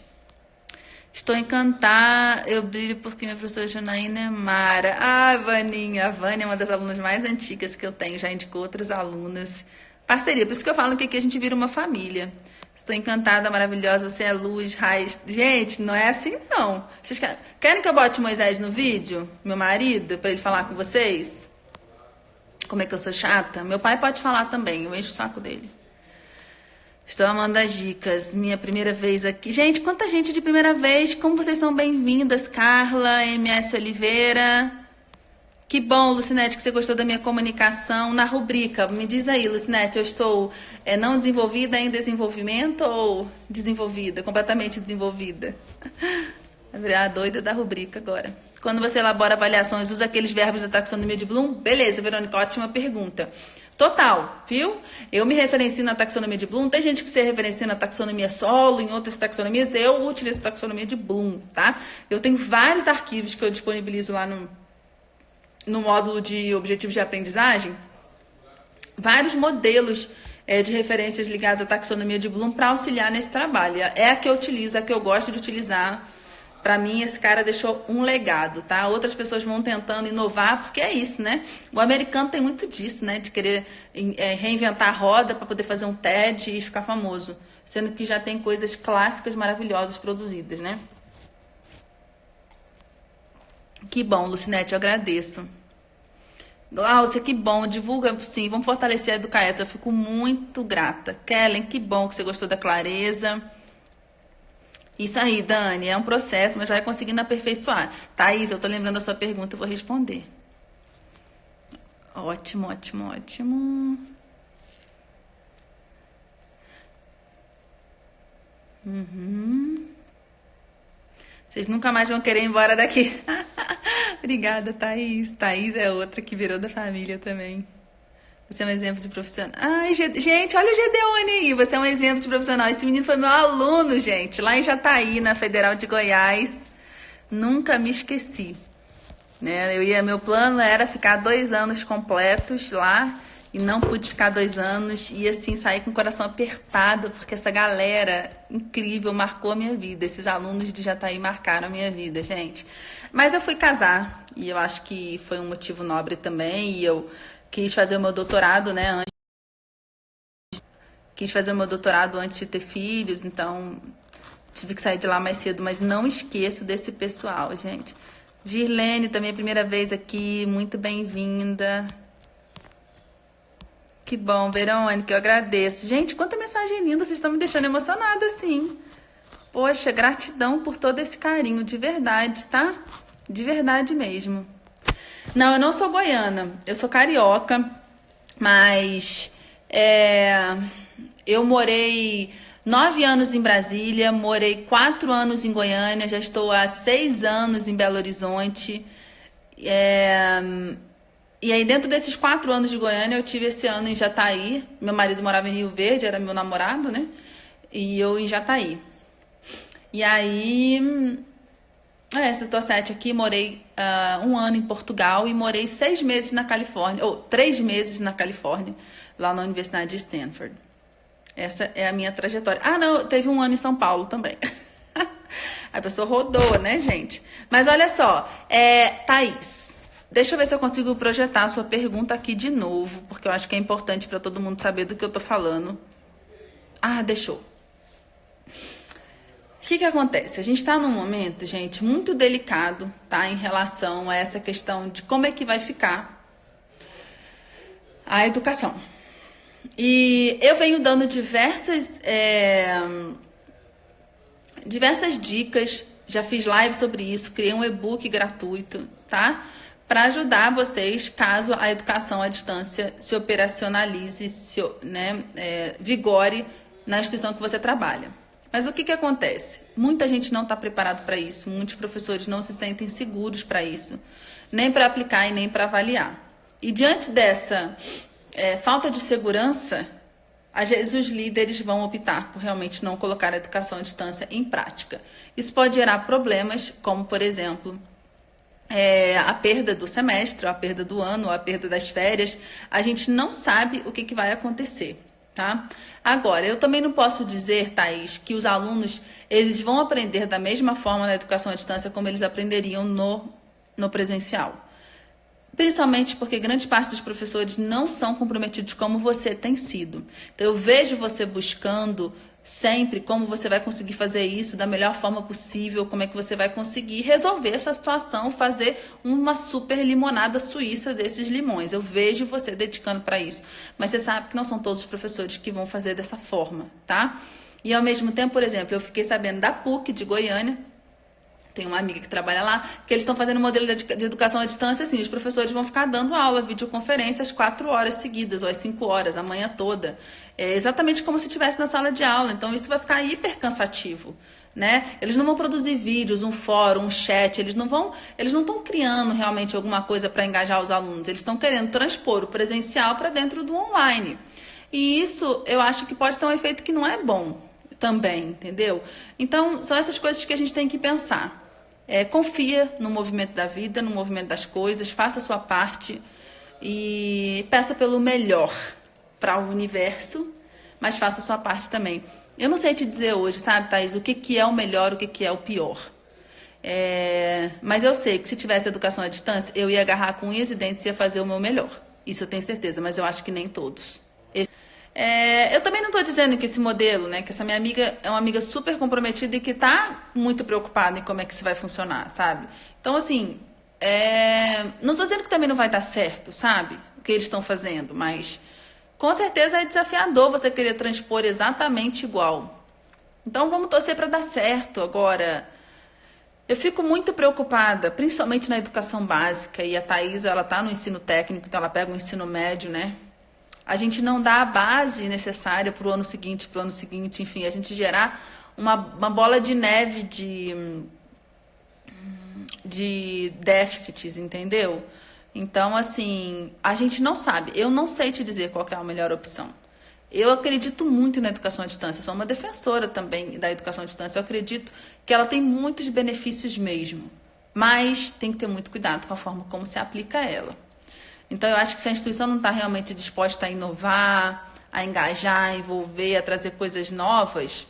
Estou encantada, eu brilho porque minha professora Janaína é Mara. Ah, Vaninha, a Vânia é uma das alunas mais antigas que eu tenho, já indicou outras alunas. Parceria, por isso que eu falo que aqui a gente vira uma família. Estou encantada, maravilhosa, você é luz, raiz. Gente, não é assim não. Vocês querem que eu bote Moisés no vídeo? Meu marido, para ele falar com vocês? Como é que eu sou chata? Meu pai pode falar também, eu encho o saco dele. Estou amando as dicas, minha primeira vez aqui. Gente, quanta gente de primeira vez, como vocês são bem-vindas, Carla, MS Oliveira. Que bom, Lucinete, que você gostou da minha comunicação na rubrica. Me diz aí, Lucinete, eu estou não desenvolvida, em desenvolvimento ou desenvolvida, completamente desenvolvida? A doida da rubrica agora. Quando você elabora avaliações, usa aqueles verbos da taxonomia de Bloom? Beleza, Verônica, ótima pergunta. Total, viu? Eu me referencio na taxonomia de Bloom. Tem gente que se referencia na taxonomia solo, em outras taxonomias. Eu utilizo a taxonomia de Bloom, tá? Eu tenho vários arquivos que eu disponibilizo lá no módulo de objetivos de aprendizagem, vários modelos de referências ligados à taxonomia de Bloom para auxiliar nesse trabalho. É a que eu utilizo, é a que eu gosto de utilizar. Para mim, esse cara deixou um legado, tá? Outras pessoas vão tentando inovar, porque é isso, né? O americano tem muito disso, né? De querer reinventar a roda para poder fazer um TED e ficar famoso. Sendo que já tem coisas clássicas maravilhosas produzidas, né? Que bom, Lucinete, eu agradeço. Glaucia, que bom, divulga sim, vamos fortalecer a Educaetos, eu fico muito grata. Kellen, que bom que você gostou da clareza. Isso aí, Dani, é um processo, mas vai conseguindo aperfeiçoar. Thaís, eu tô lembrando da sua pergunta, eu vou responder. Ótimo, ótimo, ótimo. Vocês nunca mais vão querer ir embora daqui. Obrigada, Thaís. Thaís é outra que virou da família também. Você é um exemplo de profissional. Ai, gente, olha o Gedeone aí. Você é um exemplo de profissional. Esse menino foi meu aluno, gente. Lá em Jataí, na Federal de Goiás. Nunca me esqueci. Né? Meu plano era ficar 2 anos completos lá. E não pude ficar 2 anos. E assim, sair com o coração apertado. Porque essa galera incrível marcou a minha vida. Esses alunos de Jataí marcaram a minha vida, gente. Mas eu fui casar. E eu acho que foi um motivo nobre também. E eu quis fazer o meu doutorado, né? Quis fazer o meu doutorado antes de ter filhos, então tive que sair de lá mais cedo, mas não esqueço desse pessoal, gente. Girlene, também é a primeira vez aqui, muito bem-vinda. Que bom, Verônica, eu agradeço. Gente, quanta mensagem linda, vocês estão me deixando emocionada, assim. Poxa, gratidão por todo esse carinho, de verdade, tá? De verdade mesmo. Não, eu não sou goiana, eu sou carioca, mas eu morei 9 anos em Brasília, morei 4 anos em Goiânia, já estou há 6 anos em Belo Horizonte. E aí, dentro desses 4 anos de Goiânia, eu tive esse ano em Jataí. Meu marido morava em Rio Verde, era meu namorado, né? E eu em Jataí. E aí... estou 7 aqui, morei 1 ano em Portugal e morei 6 meses na Califórnia, ou 3 meses na Califórnia, lá na Universidade de Stanford. Essa é a minha trajetória. Ah, não, teve 1 ano em São Paulo também. A pessoa rodou, né, gente? Mas olha só, Thaís, Deixa eu ver se eu consigo projetar a sua pergunta aqui de novo, porque eu acho que é importante para todo mundo saber do que eu tô falando. Ah, deixou. O que acontece? A gente está num momento, gente, muito delicado, tá? Em relação a essa questão de como é que vai ficar a educação. E eu venho dando diversas dicas, já fiz live sobre isso, criei um e-book gratuito, tá? Para ajudar vocês, caso a educação à distância se operacionalize, vigore na instituição que você trabalha. Mas o que acontece? Muita gente não está preparado para isso, muitos professores não se sentem seguros para isso, nem para aplicar e nem para avaliar. E diante dessa falta de segurança, às vezes os líderes vão optar por realmente não colocar a educação à distância em prática. Isso pode gerar problemas, como, por exemplo, a perda do semestre, a perda do ano, a perda das férias. A gente não sabe o que vai acontecer, tá? Agora, eu também não posso dizer, Thaís, que os alunos eles vão aprender da mesma forma na educação à distância como eles aprenderiam no presencial. Principalmente porque grande parte dos professores não são comprometidos como você tem sido. Então, eu vejo você buscando sempre como você vai conseguir fazer isso da melhor forma possível, como é que você vai conseguir resolver essa situação, fazer uma super limonada suíça desses limões. Eu vejo você dedicando para isso. Mas você sabe que não são todos os professores que vão fazer dessa forma, tá? E ao mesmo tempo, por exemplo, eu fiquei sabendo da PUC de Goiânia, tem uma amiga que trabalha lá, que eles estão fazendo um modelo de educação à distância, assim, os professores vão ficar dando aula, videoconferência, às 4 horas seguidas, ou às 5 horas, a manhã toda. É exatamente como se estivesse na sala de aula, então isso vai ficar hiper cansativo, né? Eles não vão produzir vídeos, um fórum, um chat, eles não estão criando realmente alguma coisa para engajar os alunos, eles estão querendo transpor o presencial para dentro do online. E isso, eu acho que pode ter um efeito que não é bom também, entendeu? Então, são essas coisas que a gente tem que pensar. Confia no movimento da vida, no movimento das coisas, faça a sua parte e peça pelo melhor para o universo, mas faça a sua parte também. Eu não sei te dizer hoje, sabe, Thaís, o que é o melhor, o que é o pior. Mas eu sei que se tivesse educação à distância, eu ia agarrar com unhas e dentes e ia fazer o meu melhor. Isso eu tenho certeza, mas eu acho que nem todos. Eu também não estou dizendo que esse modelo, né, que essa minha amiga é uma amiga super comprometida e que está muito preocupada em como é que isso vai funcionar, sabe? Então, assim, não estou dizendo que também não vai dar certo, sabe? O que eles estão fazendo, mas com certeza é desafiador você querer transpor exatamente igual. Então, vamos torcer para dar certo. Agora, eu fico muito preocupada, principalmente na educação básica, e a Thaís, ela está no ensino técnico, então ela pega o ensino médio, né? A gente não dá a base necessária para o ano seguinte, enfim, a gente gerar uma bola de neve de déficits, entendeu? Então, assim, a gente não sabe. Eu não sei te dizer qual que é a melhor opção. Eu acredito muito na educação à distância, sou uma defensora também da educação à distância. Eu acredito que ela tem muitos benefícios mesmo, mas tem que ter muito cuidado com a forma como se aplica ela. Então, eu acho que se a instituição não está realmente disposta a inovar, a engajar, a envolver, a trazer coisas novas,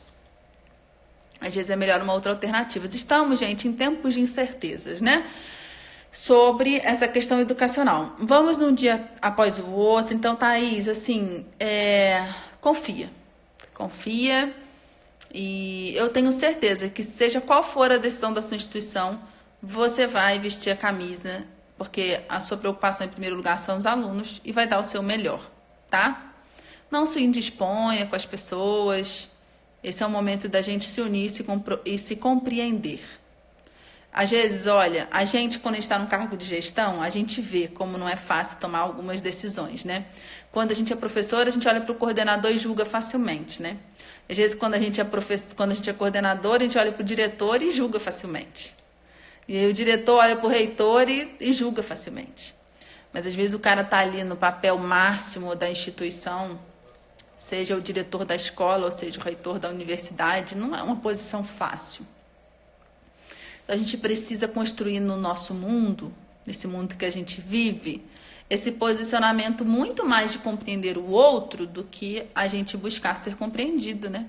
às vezes é melhor uma outra alternativa. Estamos, gente, em tempos de incertezas, né? Sobre essa questão educacional. Vamos num dia após o outro. Então, Thaís, assim, confia. Confia. E eu tenho certeza que seja qual for a decisão da sua instituição, você vai vestir a camisa, porque a sua preocupação em primeiro lugar são os alunos e vai dar o seu melhor, tá? Não se indisponha com as pessoas. Esse é o momento da gente se unir e se compreender. Às vezes, olha, a gente, quando a gente está no cargo de gestão, a gente vê como não é fácil tomar algumas decisões, né? Quando a gente é professora, a gente olha para o coordenador e julga facilmente, né? Às vezes, quando a gente é coordenador, a gente olha para o diretor e julga facilmente. E aí o diretor olha para o reitor e julga facilmente. Mas às vezes o cara está ali no papel máximo da instituição, seja o diretor da escola ou seja o reitor da universidade, não é uma posição fácil. Então a gente precisa construir no nosso mundo, nesse mundo que a gente vive, esse posicionamento muito mais de compreender o outro do que a gente buscar ser compreendido, né?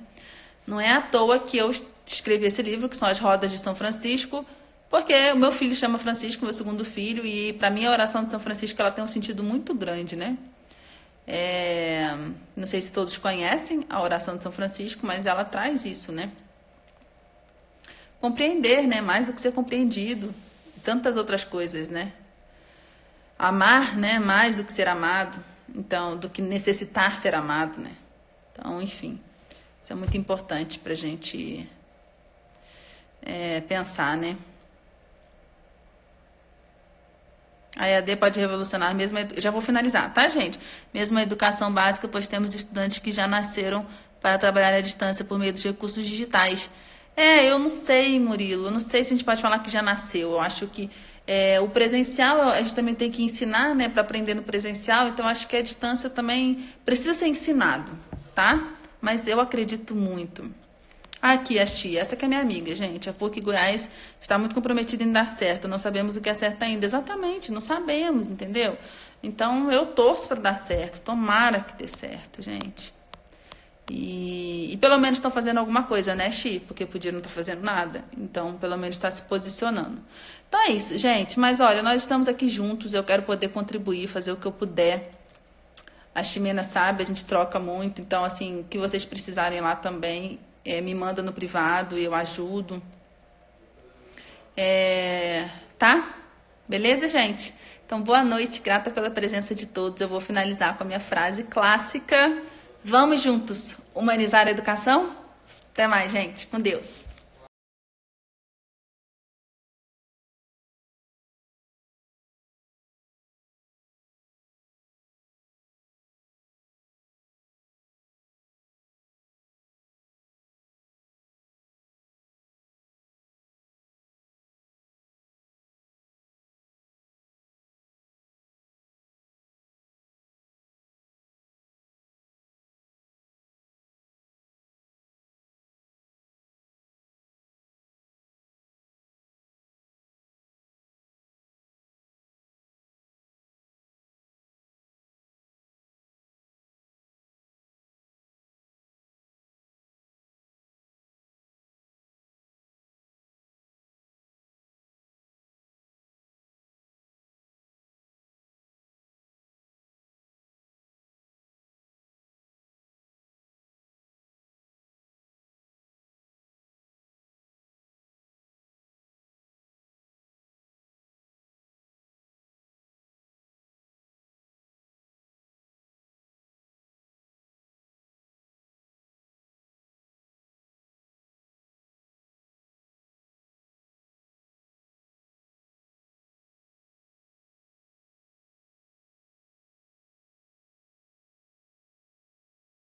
Não é à toa que eu escrevi esse livro, que são As Rodas de São Francisco, Porque o meu filho chama Francisco, meu segundo filho, e para mim a oração de São Francisco ela tem um sentido muito grande, né? Não sei se todos conhecem a oração de São Francisco, mas ela traz isso, né? Compreender, né? Mais do que ser compreendido. E tantas outras coisas, né? Amar, né? Mais do que ser amado. Então, do que necessitar ser amado, né? Então, enfim. Isso é muito importante pra gente pensar, né? A EAD pode revolucionar mesmo. Já vou finalizar, tá, gente? Mesmo a educação básica, pois temos estudantes que já nasceram para trabalhar à distância por meio dos recursos digitais. Eu não sei, Murilo. Eu não sei se a gente pode falar que já nasceu. Eu acho que o presencial a gente também tem que ensinar, né, para aprender no presencial. Então, acho que a distância também precisa ser ensinado, tá? Mas eu acredito muito. Aqui, a Tia, essa que é minha amiga, gente. A PUC Goiás está muito comprometida em dar certo. Não sabemos o que é certo ainda. Exatamente, não sabemos, entendeu? Então, eu torço para dar certo. Tomara que dê certo, gente. E pelo menos estão fazendo alguma coisa, né, Chi? Porque podia não estar fazendo nada. Então, pelo menos está se posicionando. Então, é isso, gente. Mas, olha, nós estamos aqui juntos. Eu quero poder contribuir, fazer o que eu puder. A Ximena sabe, a gente troca muito. Então, assim, o que vocês precisarem lá também... me manda no privado e eu ajudo. Tá? Beleza, gente? Então, boa noite. Grata pela presença de todos. Eu vou finalizar com a minha frase clássica. Vamos juntos humanizar a educação? Até mais, gente. Com Deus.